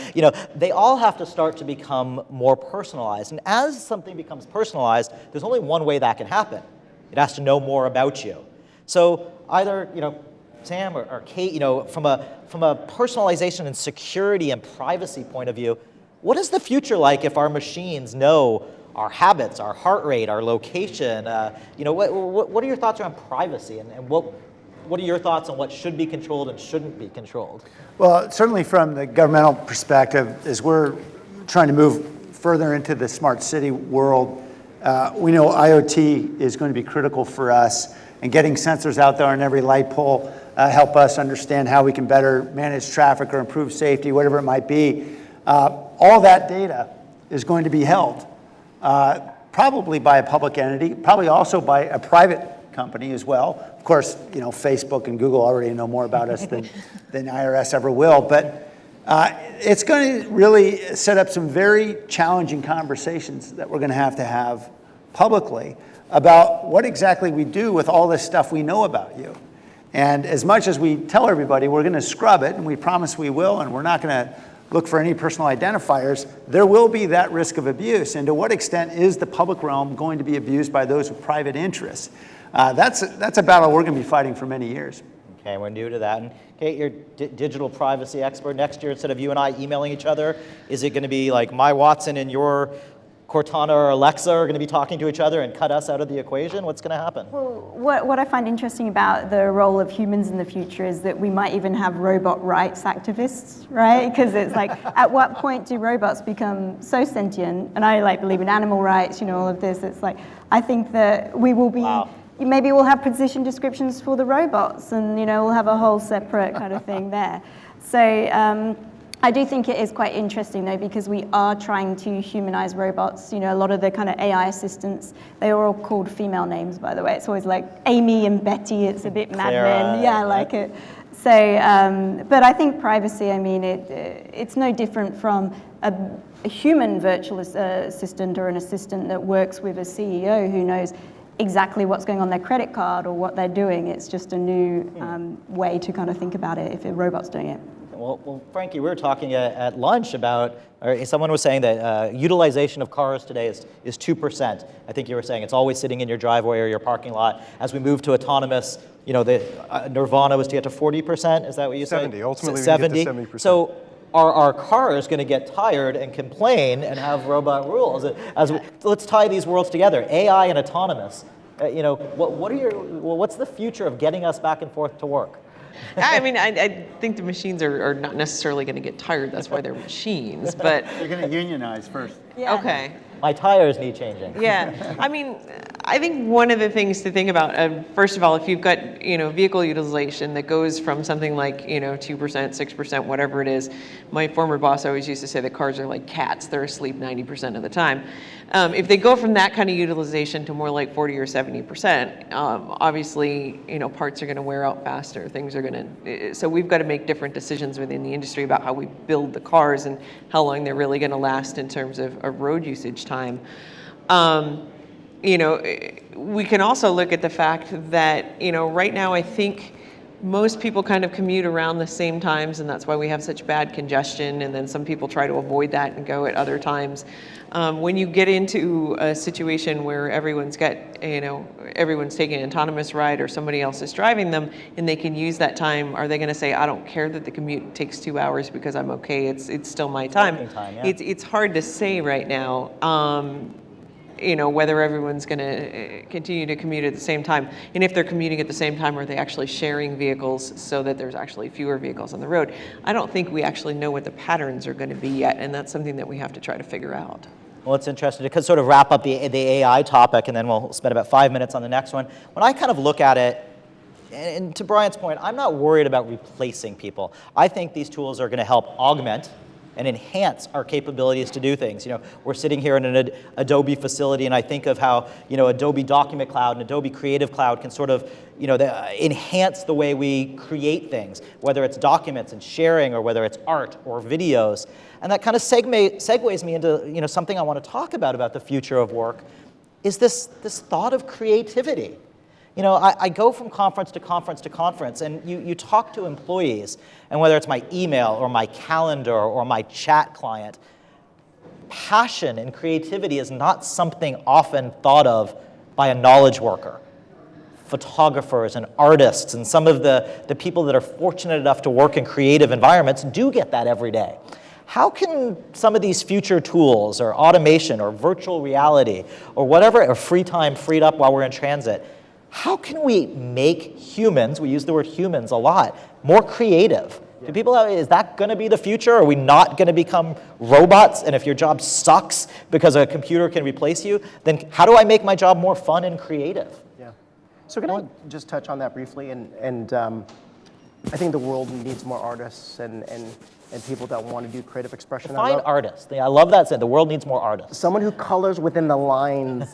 they all have to start to become more personalized. And as something becomes personalized, there's only one way that can happen. It has to know more about you. So either Sam or Kate, from a personalization and security and privacy point of view, what is the future like if our machines know our habits, our heart rate, our location? What are your thoughts around privacy, and what are your thoughts on what should be controlled and shouldn't be controlled? Well, certainly from the governmental perspective, as we're trying to move further into the smart city world, we know IoT is going to be critical for us, and getting sensors out there on every light pole help us understand how we can better manage traffic or improve safety, whatever it might be. All that data is going to be held probably by a public entity, probably also by a private company as well. Of course, Facebook and Google already know more about us than IRS ever will, but it's going to really set up some very challenging conversations that we're going to have publicly about what exactly we do with all this stuff we know about you. And as much as we tell everybody we're going to scrub it, and we promise we will, and we're not going to look for any personal identifiers, there will be that risk of abuse. And to what extent is the public realm going to be abused by those with private interests? That's a battle we're going to be fighting for many years. Okay, we're new to that. And Kate, you're digital privacy expert. Next year, instead of you and I emailing each other, is it going to be like my Watson and your Cortana or Alexa are going to be talking to each other and cut us out of the equation? What's going to happen? Well, what I find interesting about the role of humans in the future is that we might even have robot rights activists, right? Because it's like, at what point do robots become so sentient? And I believe in animal rights, all of this. It's like, I think that we will be, maybe we'll have position descriptions for the robots, and we'll have a whole separate kind of thing there. So I do think it is quite interesting, though, because we are trying to humanize robots. A lot of the kind of AI assistants, they are all called female names, by the way. It's always like Amy and Betty. It's a bit Mad Men. Yeah, I like it. So, but I think privacy, it's no different from a human virtual assistant or an assistant that works with a CEO who knows exactly what's going on their credit card or what they're doing. It's just a new way to kind of think about it if a robot's doing it. Well, Frankie, we were talking at lunch about, or someone was saying that utilization of cars today is 2%. I think you were saying it's always sitting in your driveway or your parking lot. As we move to autonomous, the nirvana was to get to 40%. Is that what you said? 70. Ultimately, we get to 70%. So are our cars going to get tired and complain and have robot rules? Let's tie these worlds together, AI and autonomous. What's the future of getting us back and forth to work? I think the machines are not necessarily going to get tired. That's why they're machines. But You're going to unionize first. Yeah. Okay. My tires need changing. Yeah, I think one of the things to think about, first of all, if you've got, vehicle utilization that goes from something like, 2%, 6%, whatever it is, my former boss always used to say that cars are like cats. They're asleep 90% of the time. If they go from that kind of utilization to more like 40 or 70%, obviously, parts are going to wear out faster. Things are going to, so we've got to make different decisions within the industry about how we build the cars and how long they're really going to last in terms of road usage time. We can also look at the fact that, right now I think most people kind of commute around the same times, and that's why we have such bad congestion, and then some people try to avoid that and go at other times. When you get into a situation where everyone's taking an autonomous ride or somebody else is driving them and they can use that time, are they going to say, I don't care that the commute takes 2 hours because I'm okay, it's still my time? Yeah. It's hard to say right now. whether everyone's going to continue to commute at the same time. And if they're commuting at the same time, are they actually sharing vehicles so that there's actually fewer vehicles on the road? I don't think we actually know what the patterns are going to be yet, and that's something that we have to try to figure out. Well, it's interesting to sort of wrap up the AI topic, and then we'll spend about 5 minutes on the next one. When I kind of look at it, and to Brian's point, I'm not worried about replacing people. I think these tools are going to help augment and enhance our capabilities to do things. We're sitting here in an Adobe facility, and I think of how Adobe Document Cloud and Adobe Creative Cloud can sort of enhance the way we create things, whether it's documents and sharing, or whether it's art or videos. And that kind of segues me into something I want to talk about the future of work, is this thought of creativity. I go from conference to conference to conference, and you talk to employees, and whether it's my email or my calendar or my chat client, passion and creativity is not something often thought of by a knowledge worker. Photographers and artists and some of the people that are fortunate enough to work in creative environments do get that every day. How can some of these future tools, or automation, or virtual reality, or whatever, or free time freed up while we're in transit, how can we make humans, we use the word humans a lot, more creative? Do people is that going to be the future? Are we not going to become robots? And if your job sucks because a computer can replace you, then how do I make my job more fun and creative? Yeah. So can I just touch on that briefly? And I think the world needs more artists and people that want to do creative expression. Define artists. I love that said. The world needs more artists. Someone who colors within the lines.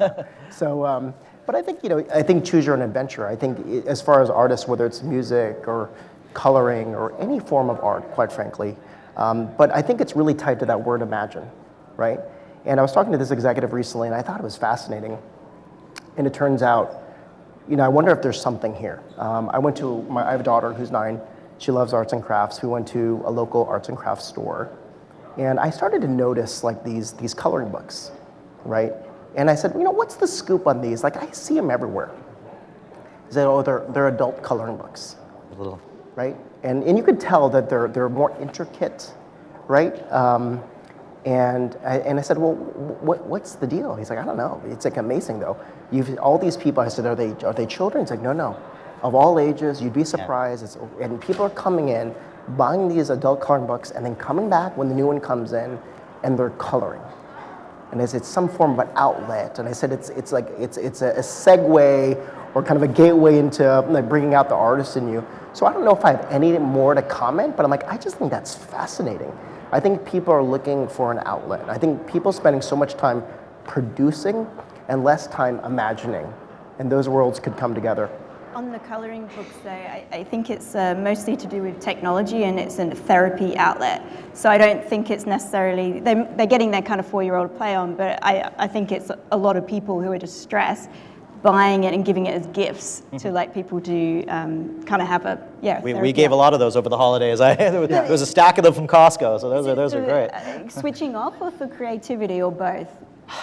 So. But I think, I think choose your own adventure. I think as far as artists, whether it's music or coloring or any form of art, quite frankly, but I think it's really tied to that word imagine, right? And I was talking to this executive recently, and I thought it was fascinating. And it turns out, I wonder if there's something here. I have a daughter who's 9. She loves arts and crafts. We went to a local arts and crafts store, and I started to notice like these coloring books, right? And I said, what's the scoop on these? Like, I see them everywhere. He said, they're adult coloring books, right? And you could tell that they're more intricate, right? And I said, well, what's the deal? He's like, I don't know. It's like amazing though. You've all these people. I said, are they children? He's like, no, of all ages. You'd be surprised. Yeah. And people are coming in, buying these adult coloring books, and then coming back when the new one comes in, and they're coloring. And it's some form of an outlet. And I said it's a segue or kind of a gateway into like bringing out the artist in you. So I don't know if I have any more to comment, but I'm like, I just think that's fascinating. I think people are looking for an outlet. I think people spending so much time producing and less time imagining, and those worlds could come together. On the coloring books, though, I think it's mostly to do with technology, and it's a therapy outlet. So I don't think it's necessarily, they're getting their kind of 4-year-old play on, but I think it's a lot of people who are just stressed, buying it and giving it as gifts to like people to kind of have a, We gave a lot of those over the holidays. There was a stack of them from Costco, so those are great. Switching off or for creativity, or both?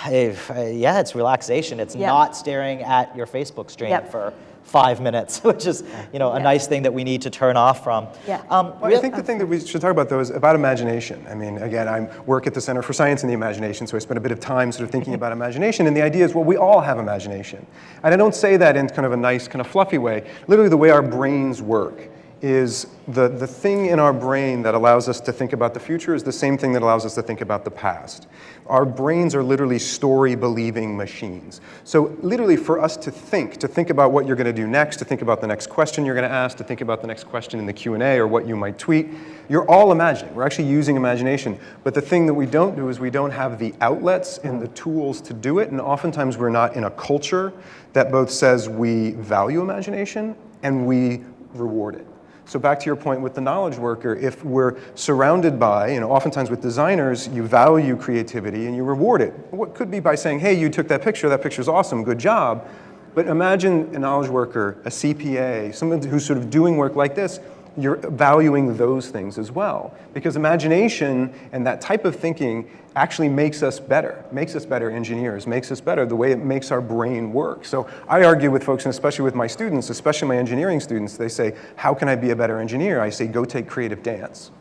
It's relaxation. It's not staring at your Facebook stream for 5 minutes, which is a nice thing that we need to turn off from. Yeah. I think the thing that we should talk about, though, is about imagination. I mean, again, I work at the Center for Science and the Imagination, so I spend a bit of time sort of thinking about imagination, and the idea is, well, we all have imagination. And I don't say that in kind of a nice, kind of fluffy way. Literally, the way our brains work is the thing in our brain that allows us to think about the future is the same thing that allows us to think about the past. Our brains are literally story-believing machines. So literally for us to think about what you're going to do next, to think about the next question you're going to ask, to think about the next question in the Q&A or what you might tweet, you're all imagining. We're actually using imagination. But the thing that we don't do is we don't have the outlets and the tools to do it, and oftentimes we're not in a culture that both says we value imagination and we reward it. So back to your point with the knowledge worker, if we're surrounded by, oftentimes with designers, you value creativity and you reward it. What could be by saying, hey, you took that picture's awesome, good job. But imagine a knowledge worker, a CPA, someone who's sort of doing work like this, you're valuing those things as well. Because imagination and that type of thinking actually makes us better engineers, makes us better the way it makes our brain work. So I argue with folks, and especially with my students, especially my engineering students, they say, how can I be a better engineer? I say, go take creative dance.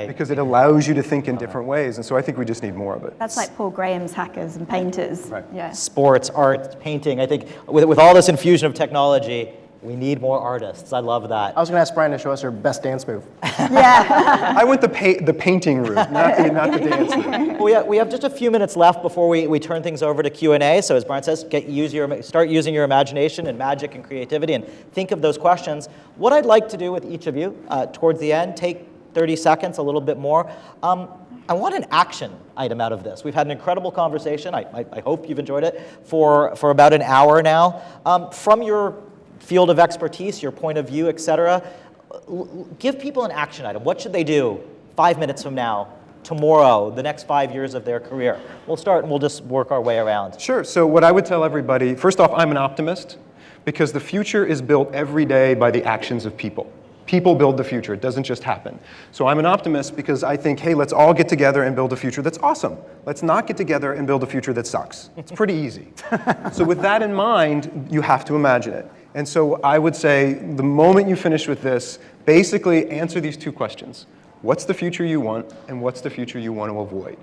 because it allows you to think in different ways. And so I think we just need more of it. That's like Paul Graham's hackers and painters. Right. Yeah. Sports, art, painting. I think with all this infusion of technology, we need more artists. I love that. I was going to ask Brian to show us her best dance move. Yeah. I went the painting route, not the dance route. Well, we have just a few minutes left before we turn things over to Q&A. So as Brian says, start using your imagination and magic and creativity and think of those questions. What I'd like to do with each of you towards the end, take 30 seconds, a little bit more. I want an action item out of this. We've had an incredible conversation. I hope you've enjoyed it for about an hour now. From your field of expertise, your point of view, et cetera, give people an action item. What should they do 5 minutes from now, tomorrow, the next 5 years of their career? We'll start and we'll just work our way around. Sure. So what I would tell everybody, first off, I'm an optimist because the future is built every day by the actions of people. People build the future. It doesn't just happen. So I'm an optimist because I think, hey, let's all get together and build a future that's awesome. Let's not get together and build a future that sucks. It's pretty easy. So with that in mind, you have to imagine it. And so I would say the moment you finish with this, basically answer these two questions. What's the future you want, and what's the future you want to avoid?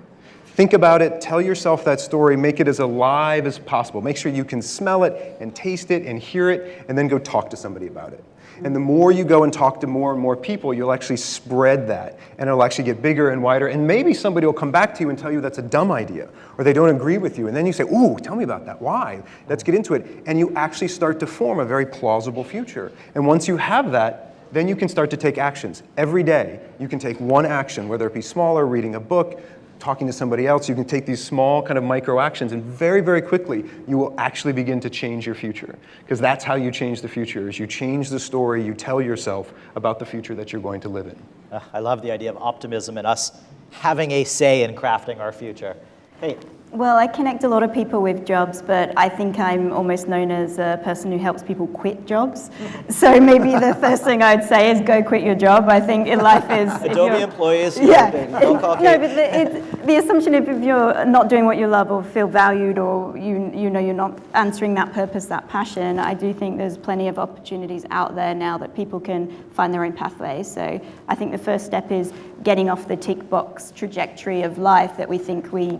Think about it, tell yourself that story, make it as alive as possible. Make sure you can smell it and taste it and hear it, and then go talk to somebody about it. And the more you go and talk to more and more people, you'll actually spread that, and it'll actually get bigger and wider, and maybe somebody will come back to you and tell you that's a dumb idea, or they don't agree with you, and then you say, ooh, tell me about that, why? Let's get into it. And you actually start to form a very plausible future. And once you have that, then you can start to take actions. Every day, you can take one action, whether it be smaller, reading a book, talking to somebody else. You can take these small kind of micro actions, and very, very quickly, you will actually begin to change your future. Because that's how you change the future, is you change the story you tell yourself about the future that you're going to live in. I love the idea of optimism and us having a say in crafting our future. Hey. Well, I connect a lot of people with jobs, but I think I'm almost known as a person who helps people quit jobs. So maybe the first thing I'd say is go quit your job. I think in life is... Adobe employees, yeah. don't call No, but the assumption if you're not doing what you love or feel valued, or you know you're not answering that purpose, that passion, I do think there's plenty of opportunities out there now that people can find their own pathway. So I think the first step is getting off the tick box trajectory of life that we think we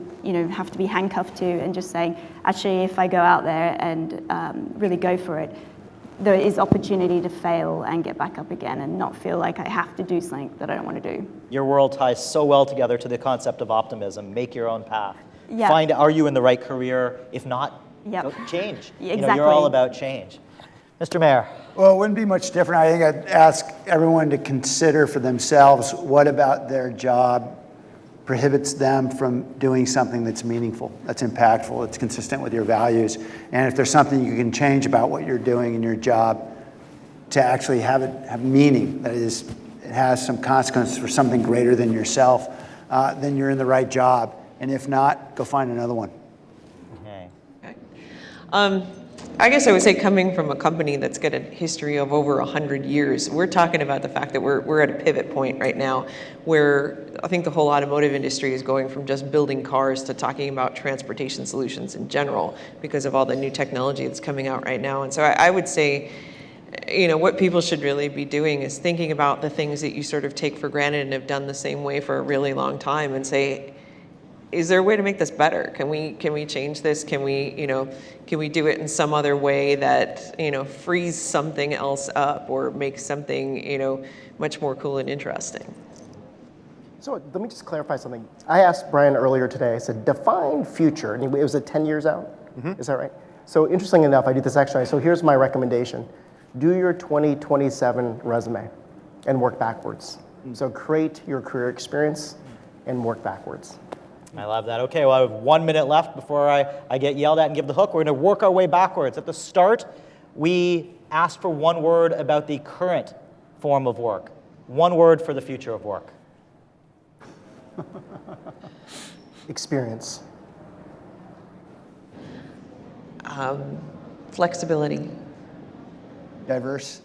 have to be handcuffed to, and just saying, actually, if I go out there and really go for it, there is opportunity to fail and get back up again and not feel like I have to do something that I don't want to do. Your world ties so well together to the concept of optimism. Make your own path. Yeah. Find, are you in the right career? If not, Yep. change. Exactly. You're all about change. Mr. Mayor. Well, it wouldn't be much different. I think I'd ask everyone to consider for themselves what about their job prohibits them from doing something that's meaningful, that's impactful, that's consistent with your values. And if there's something you can change about what you're doing in your job to actually have meaning, that is, it has some consequences for something greater than yourself, then you're in the right job. And if not, go find another one. Okay. I guess I would say, coming from a company that's got a history of over 100 years, we're talking about the fact that we're at a pivot point right now where I think the whole automotive industry is going from just building cars to talking about transportation solutions in general because of all the new technology that's coming out right now. And so I would say, what people should really be doing is thinking about the things that you sort of take for granted and have done the same way for a really long time, and say, is there a way to make this better? Can we change this? Can we do it in some other way that, frees something else up or makes something, much more cool and interesting? So let me just clarify something. I asked Brian earlier today, I said, define future, and it was 10 years out? Mm-hmm. Is that right? So interesting enough, I do this action. So here's my recommendation. Do your 2027 resume and work backwards. So create your career experience and work backwards. I love that. Okay, well, I have 1 minute left before I get yelled at and give the hook. We're going to work our way backwards. At the start, we asked for one word about the current form of work. One word for the future of work. Experience. Flexibility. Diverse.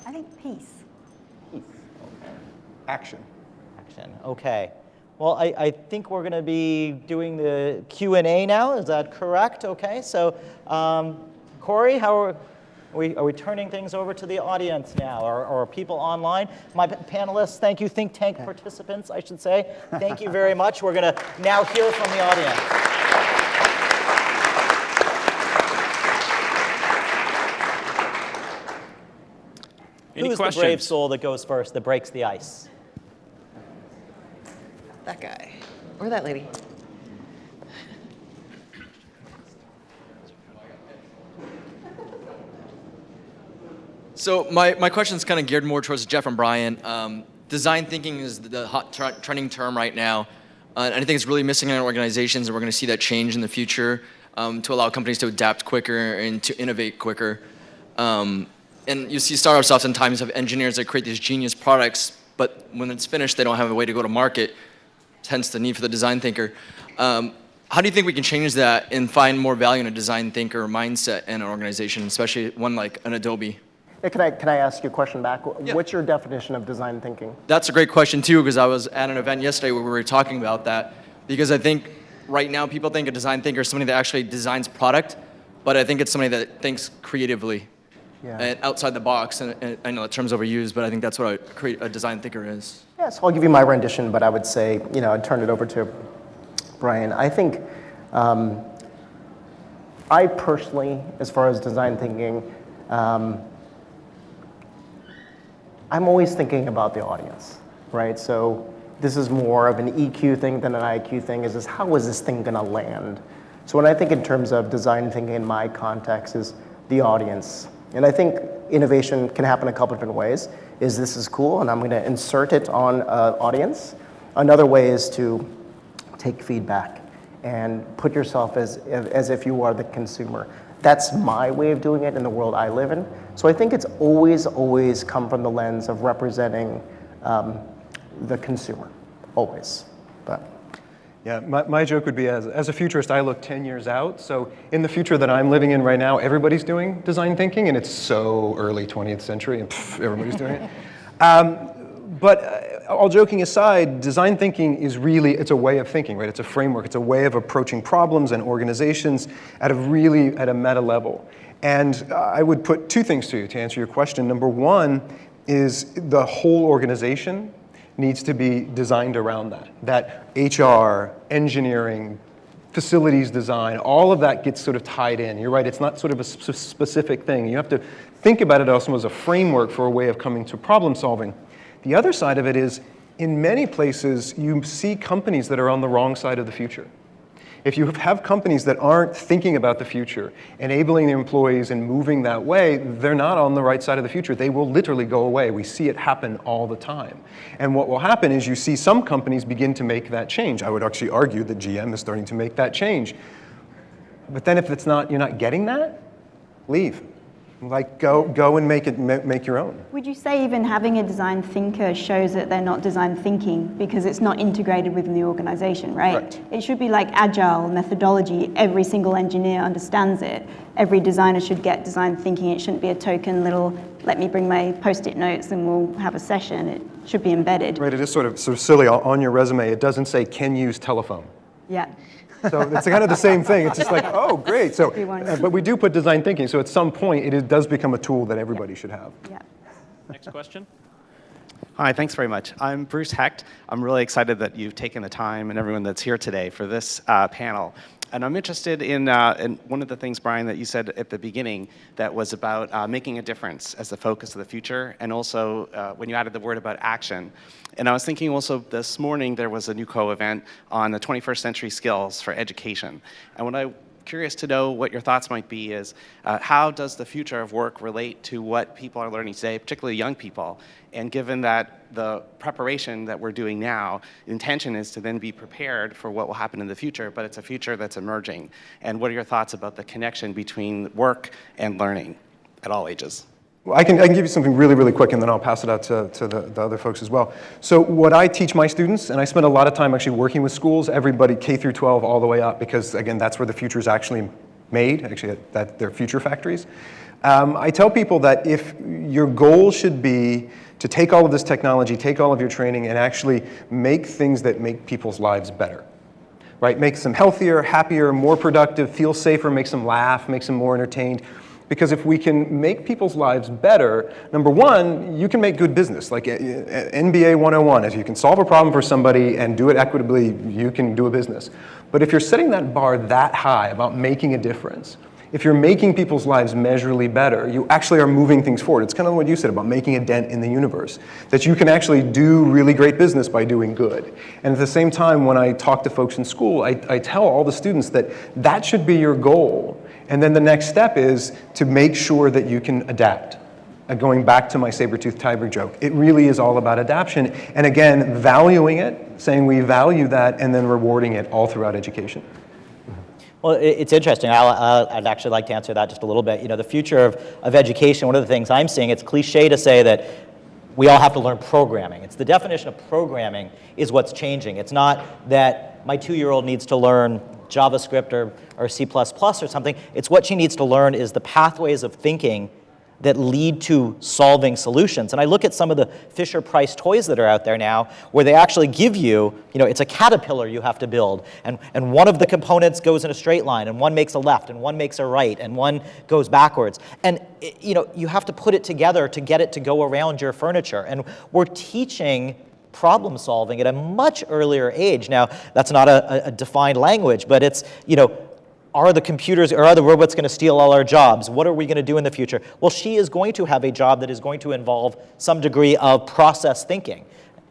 I think peace. Action. Action. Okay. Well, I think we're going to be doing the Q&A now. Is that correct? Okay. So, Corey, how are... Are we turning things over to the audience now, or people online? My panelists, thank you. Think tank participants, I should say. Thank you very much. We're going to now hear from the audience. Who's the brave soul that goes first, that breaks the ice? That guy, or that lady. So my question is kind of geared more towards Jeff and Brian. Design thinking is the hot trending term right now. And I think it's really missing in our organizations, and we're going to see that change in the future to allow companies to adapt quicker and to innovate quicker. And you see startups oftentimes have engineers that create these genius products, but when it's finished, they don't have a way to go to market, hence the need for the design thinker. How do you think we can change that and find more value in a design thinker mindset in an organization, especially one like an Adobe? Yeah, can I ask you a question back? Yeah. What's your definition of design thinking? That's a great question too, because I was at an event yesterday where we were talking about that. Because I think right now people think a design thinker is somebody that actually designs product, but I think it's somebody that thinks creatively and outside the box. And I know that term's overused, but I think that's what a design thinker is. Yeah, so I'll give you my rendition, but I would say, I'd turn it over to Brian. I think I personally, as far as design thinking, I'm always thinking about the audience, right? So this is more of an EQ thing than an IQ thing, is how is this thing gonna land? So when I think in terms of design thinking in my context is the audience. And I think innovation can happen a couple different ways. This is cool, and I'm gonna insert it on an audience. Another way is to take feedback and put yourself as if you are the consumer. That's my way of doing it in the world I live in. So I think it's always come from the lens of representing the consumer, always. But yeah, my joke would be as a futurist, I look 10 years out. So in the future that I'm living in right now, everybody's doing design thinking, and it's so early 20th century, and everybody's doing it. But all joking aside, design thinking is really, it's a way of thinking, right? It's a framework. It's a way of approaching problems and organizations at a meta level. And I would put two things to you to answer your question. Number one is the whole organization needs to be designed around that HR, engineering, facilities design, all of that gets sort of tied in. You're right, it's not sort of a specific thing. You have to think about it also as a framework for a way of coming to problem solving. The other side of it is, in many places, you see companies that are on the wrong side of the future. If you have companies that aren't thinking about the future, enabling their employees and moving that way, they're not on the right side of the future. They will literally go away. We see it happen all the time. And what will happen is you see some companies begin to make that change. I would actually argue that GM is starting to make that change. But then if you're not getting that, leave. Like go and make your own. Would you say even having a design thinker shows that they're not design thinking because it's not integrated within the organization, right? Correct. It should be like agile methodology. Every single engineer understands it. Every designer should get design thinking. It shouldn't be a token little, let me bring my post-it notes and we'll have a session. It should be embedded. Right, it is sort of silly. On your resume, it doesn't say can use telephone. Yeah. So it's kind of the same thing. It's just like, oh, great. So, but we do put design thinking. So at some point, it does become a tool that everybody should have. Yeah. Next question. Hi, thanks very much. I'm Bruce Hecht. I'm really excited that you've taken the time and everyone that's here today for this panel. And I'm interested in one of the things, Brian, that you said at the beginning that was about making a difference as the focus of the future, and also when you added the word about action. And I was thinking also this morning there was a NewCo event on the 21st century skills for education. And what I'm curious to know what your thoughts might be is how does the future of work relate to what people are learning today, particularly young people? And given that the preparation that we're doing now, the intention is to then be prepared for what will happen in the future, but it's a future that's emerging. And what are your thoughts about the connection between work and learning at all ages? Well, I can give you something really, really quick, and then I'll pass it out to the other folks as well. So what I teach my students, and I spend a lot of time actually working with schools, everybody K through 12 all the way up, because again, that's where the future is actually made, actually that they're future factories. I tell people that if your goal should be to take all of this technology, take all of your training, and actually make things that make people's lives better, right? Makes them healthier, happier, more productive, feel safer, makes them laugh, makes them more entertained. Because if we can make people's lives better, number one, you can make good business. Like NBA 101, if you can solve a problem for somebody and do it equitably, you can do a business. But if you're setting that bar that high about making a difference, if you're making people's lives measurably better, you actually are moving things forward. It's kind of what you said about making a dent in the universe, that you can actually do really great business by doing good. And at the same time, when I talk to folks in school, I tell all the students that that should be your goal. And then the next step is to make sure that you can adapt. Going back to my saber-toothed tiger joke, it really is all about adaptation. And again, valuing it, saying we value that, and then rewarding it all throughout education. Well, it's interesting. I'd actually like to answer that just a little bit. You know, the future of education, one of the things I'm seeing, it's cliche to say that we all have to learn programming. It's the definition of programming is what's changing. It's not that my 2-year-old needs to learn JavaScript or C++ or something. It's what she needs to learn is the pathways of thinking that lead to solving solutions. And I look at some of the Fisher-Price toys that are out there now, where they actually give you, it's a caterpillar you have to build, and one of the components goes in a straight line, and one makes a left, and one makes a right, and one goes backwards. And you have to put it together to get it to go around your furniture. And we're teaching problem solving at a much earlier age. Now, that's not a defined language, but it's, are the computers or are the robots going to steal all our jobs? What are we going to do in the future? Well, she is going to have a job that is going to involve some degree of process thinking.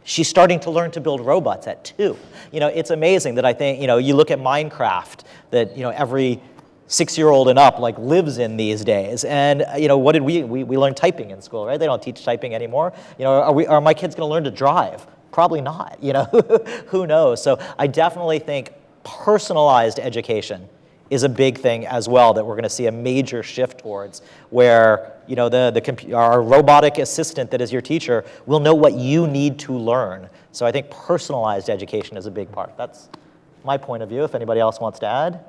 She's starting to learn to build robots at 2. It's amazing that I think, you look at Minecraft, that, every 6-year-old and up lives in these days. And, what did we learned typing in school, right? They don't teach typing anymore. Are my kids going to learn to drive? Probably not, who knows? So I definitely think personalized education is a big thing as well that we're going to see a major shift towards, where our robotic assistant that is your teacher will know what you need to learn. So I think personalized education is a big part. That's my point of view. If anybody else wants to add.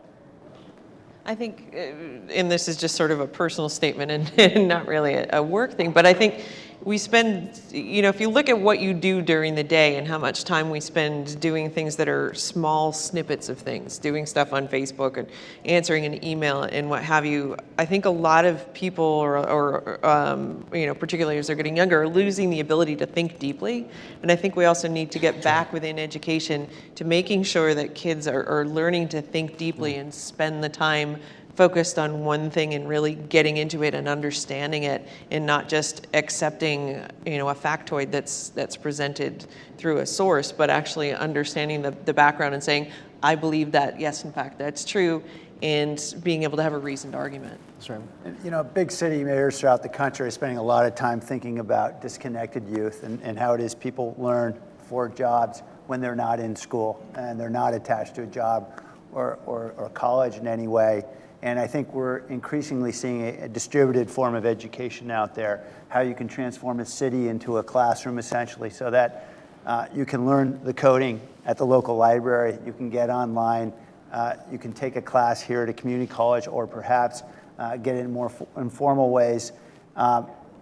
I think, and this is just sort of a personal statement and not really a work thing, but I think we spend, if you look at what you do during the day and how much time we spend doing things that are small snippets of things, doing stuff on Facebook and answering an email and what have you, I think a lot of people, or particularly as they're getting younger, are losing the ability to think deeply. And I think we also need to get back within education to making sure that kids are learning to think deeply and spend the time focused on one thing and really getting into it and understanding it, and not just accepting a factoid that's presented through a source, but actually understanding the background and saying, I believe that, yes, in fact, that's true, and being able to have a reasoned argument. That's right. Big city mayors throughout the country are spending a lot of time thinking about disconnected youth and how it is people learn for jobs when they're not in school and they're not attached to a job or college in any way. And I think we're increasingly seeing a distributed form of education out there, how you can transform a city into a classroom essentially, so that you can learn the coding at the local library, you can get online, you can take a class here at a community college, or perhaps get in more informal ways.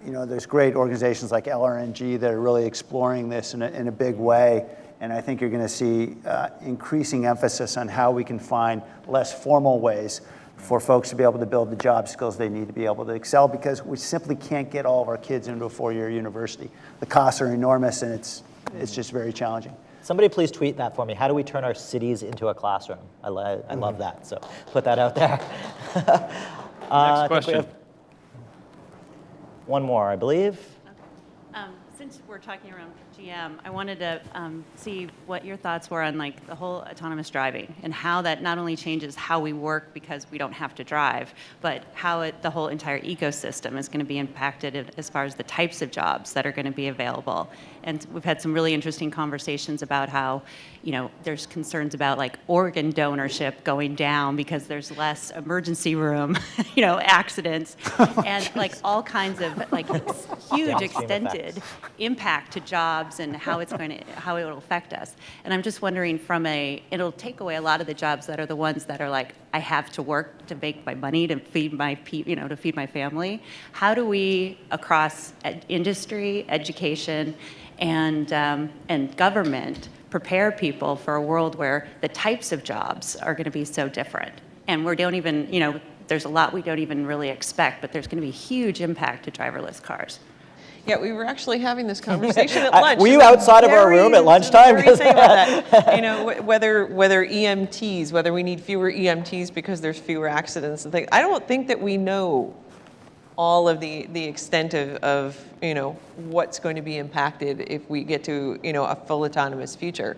There's great organizations like LRNG that are really exploring this in a big way. And I think you're going to see increasing emphasis on how we can find less formal ways for folks to be able to build the job skills they need to be able to excel, because we simply can't get all of our kids into a 4-year university. The costs are enormous, and it's just very challenging. Somebody please tweet that for me. How do we turn our cities into a classroom? I love that, so put that out there. Next question. We have one more, I believe. Since we're talking around GM, I wanted to see what your thoughts were on the whole autonomous driving and how that not only changes how we work because we don't have to drive, but how the whole entire ecosystem is going to be impacted as far as the types of jobs that are going to be available. And we've had some really interesting conversations about how, there's concerns about organ donorship going down because there's less emergency room, accidents, and all kinds of huge extended impact to jobs and how it will affect us. And I'm just wondering, it'll take away a lot of the jobs that are the ones that are I have to work to make my money to feed my to feed my family. How do we, across industry, education, and government, prepare people for a world where the types of jobs are going to be so different, and we don't even there's a lot we don't even really expect, but there's going to be huge impact to driverless cars. Yeah, we were actually having this conversation at lunch. Were you outside of our room at lunchtime? Very thing about that. You know, whether EMTs, whether we need fewer EMTs because there's fewer accidents and things. I don't think that we know all of the extent of you know, what's going to be impacted if we get to, you know, a full autonomous future.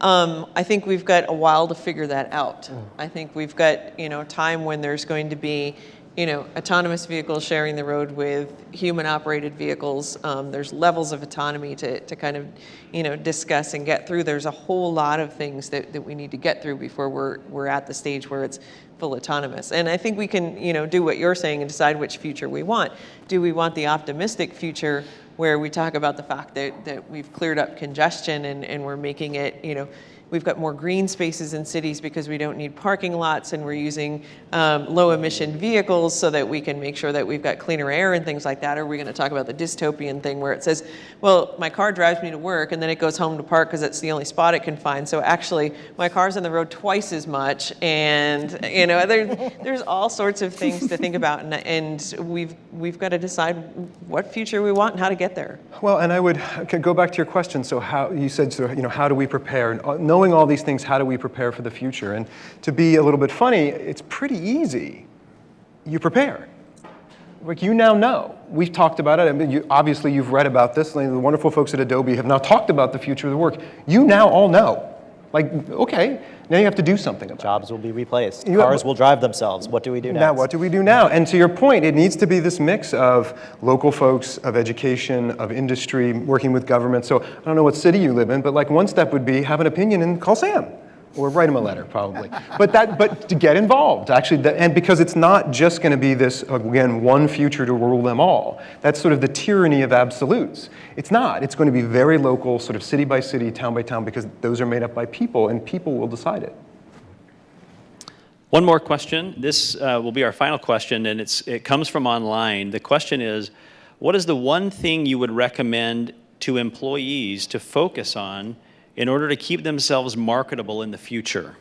I think we've got a while to figure that out. I think we've got, you know, time when there's going to be, you know, autonomous vehicles sharing the road with human-operated vehicles. There's levels of autonomy to kind of, you know, discuss and get through. There's a whole lot of things that we need to get through before we're at the stage where it's full autonomous. And I think we can, you know, do what you're saying and decide which future we want. Do we want the optimistic future where we talk about the fact that we've cleared up congestion and we're making it, you know, we've got more green spaces in cities because we don't need parking lots, and we're using low emission vehicles so that we can make sure that we've got cleaner air and things like that? Or are we going to talk about the dystopian thing where it says, well, my car drives me to work and then it goes home to park because it's the only spot it can find. So actually my car's on the road twice as much. And you know, there's all sorts of things to think about, and we've got to decide what future we want and how to get there. Well, and I would go back to your question. So how you said, so, you know, how do we prepare? Knowing all these things, how do we prepare for the future? And to be a little bit funny, it's pretty easy. You prepare. Like, you now know. We've talked about it. I mean, obviously, you've read about this. The wonderful folks at Adobe have now talked about the future of the work. You now all know. Like, okay, now you have to do something about it. Jobs will be replaced. Cars will drive themselves. What do we do next? Now, what do we do now? And to your point, it needs to be this mix of local folks, of education, of industry, working with government. So I don't know what city you live in, but like one step would be have an opinion and call Sam. Or write him a letter, probably. But to get involved, actually, and because it's not just going to be this, again, one future to rule them all. That's sort of the tyranny of absolutes. It's not. It's going to be very local, sort of city by city, town by town, because those are made up by people, and people will decide it. One more question. This will be our final question, and it comes from online. The question is, what is the one thing you would recommend to employees to focus on in order to keep themselves marketable in the future?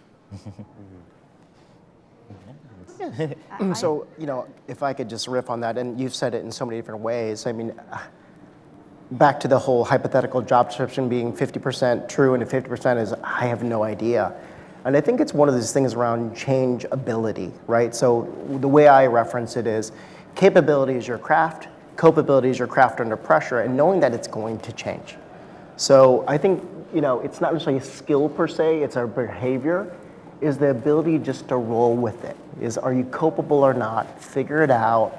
So, you know, if I could just riff on that, and you've said it in so many different ways. I mean, back to the whole hypothetical job description being 50% true and 50% is, I have no idea. And I think it's one of those things around changeability, right? So the way I reference it is, capability is your craft, copability is your craft under pressure, and knowing that it's going to change. So I think, you know, it's not necessarily a skill per se, it's our behavior, is the ability just to roll with it. Is, are you copable or not? Figure it out.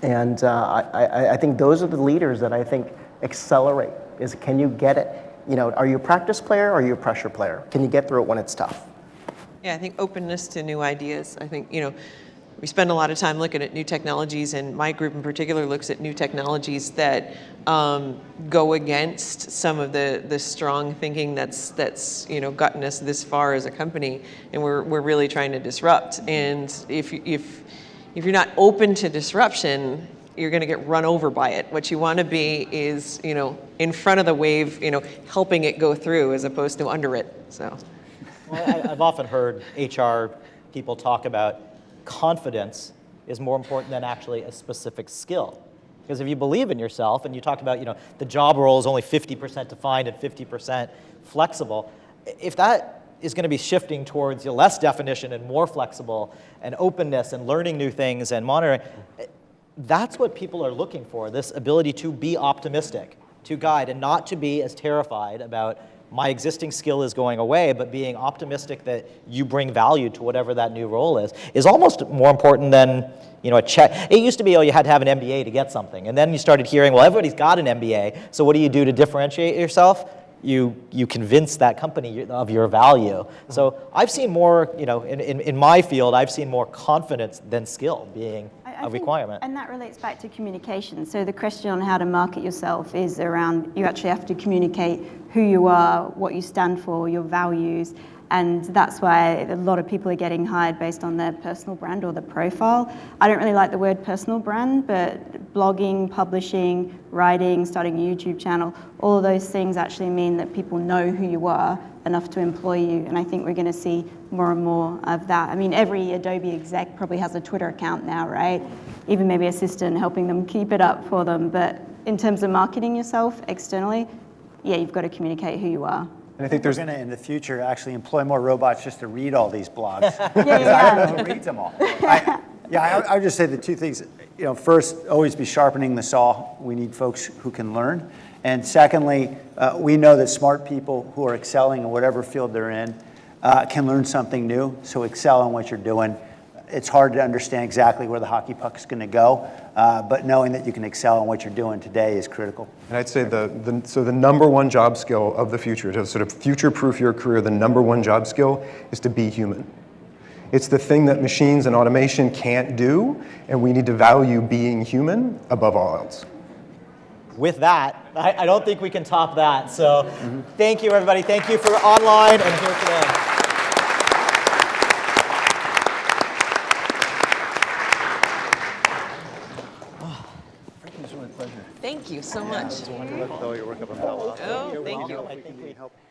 And I think those are the leaders that I think accelerate, is can you get it? You know, are you a practice player or are you a pressure player? Can you get through it when it's tough? Yeah, I think openness to new ideas. I think, you know, we spend a lot of time looking at new technologies, and my group in particular looks at new technologies that go against some of the strong thinking that's you know, gotten us this far as a company, and we're really trying to disrupt. And if you're not open to disruption, you're going to get run over by it. What you want to be is, you know, in front of the wave, you know, helping it go through as opposed to under it. So, well, I've often heard HR people talk about confidence is more important than actually a specific skill. Because if you believe in yourself, and you talk about, you know, the job role is only 50% defined and 50% flexible, if that is going to be shifting towards, you know, less definition and more flexible and openness and learning new things and monitoring, that's what people are looking for, this ability to be optimistic, to guide, and not to be as terrified about my existing skill is going away, but being optimistic that you bring value to whatever that new role is almost more important than, you know, a check. It used to be, oh, you had to have an MBA to get something. And then you started hearing, well, everybody's got an MBA, so what do you do to differentiate yourself? You convince that company of your value. So I've seen more, you know, in my field, I've seen more confidence than skill being a requirement. And that relates back to communication. So the question on how to market yourself is around, you actually have to communicate who you are, what you stand for, your values, and that's why a lot of people are getting hired based on their personal brand or their profile. I don't really like the word personal brand, but blogging, publishing, writing, starting a YouTube channel, all of those things actually mean that people know who you are enough to employ you. And I think we're going to see more and more of that. I mean, every Adobe exec probably has a Twitter account now, right? Even maybe assistant helping them keep it up for them. But in terms of marketing yourself externally, yeah, you've got to communicate who you are. And I think We're there's going to, in the future, actually employ more robots just to read all these blogs. Yeah. I don't know who reads them all. I would just say the two things. First, always be sharpening the saw. We need folks who can learn. And secondly, we know that smart people who are excelling in whatever field they're in can learn something new. So excel in what you're doing. It's hard to understand exactly where the hockey puck is going to go, but knowing that you can excel in what you're doing today is critical. And I'd say the number one job skill of the future, to sort of future-proof your career, the number one job skill is to be human. It's the thing that machines and automation can't do, and we need to value being human above all else. With that, I don't think we can top that. So thank you, everybody. Thank you for online and here today. Thank you so much. It's wonderful to look at all your work up in Palo Alto. Oh, thank you. I think we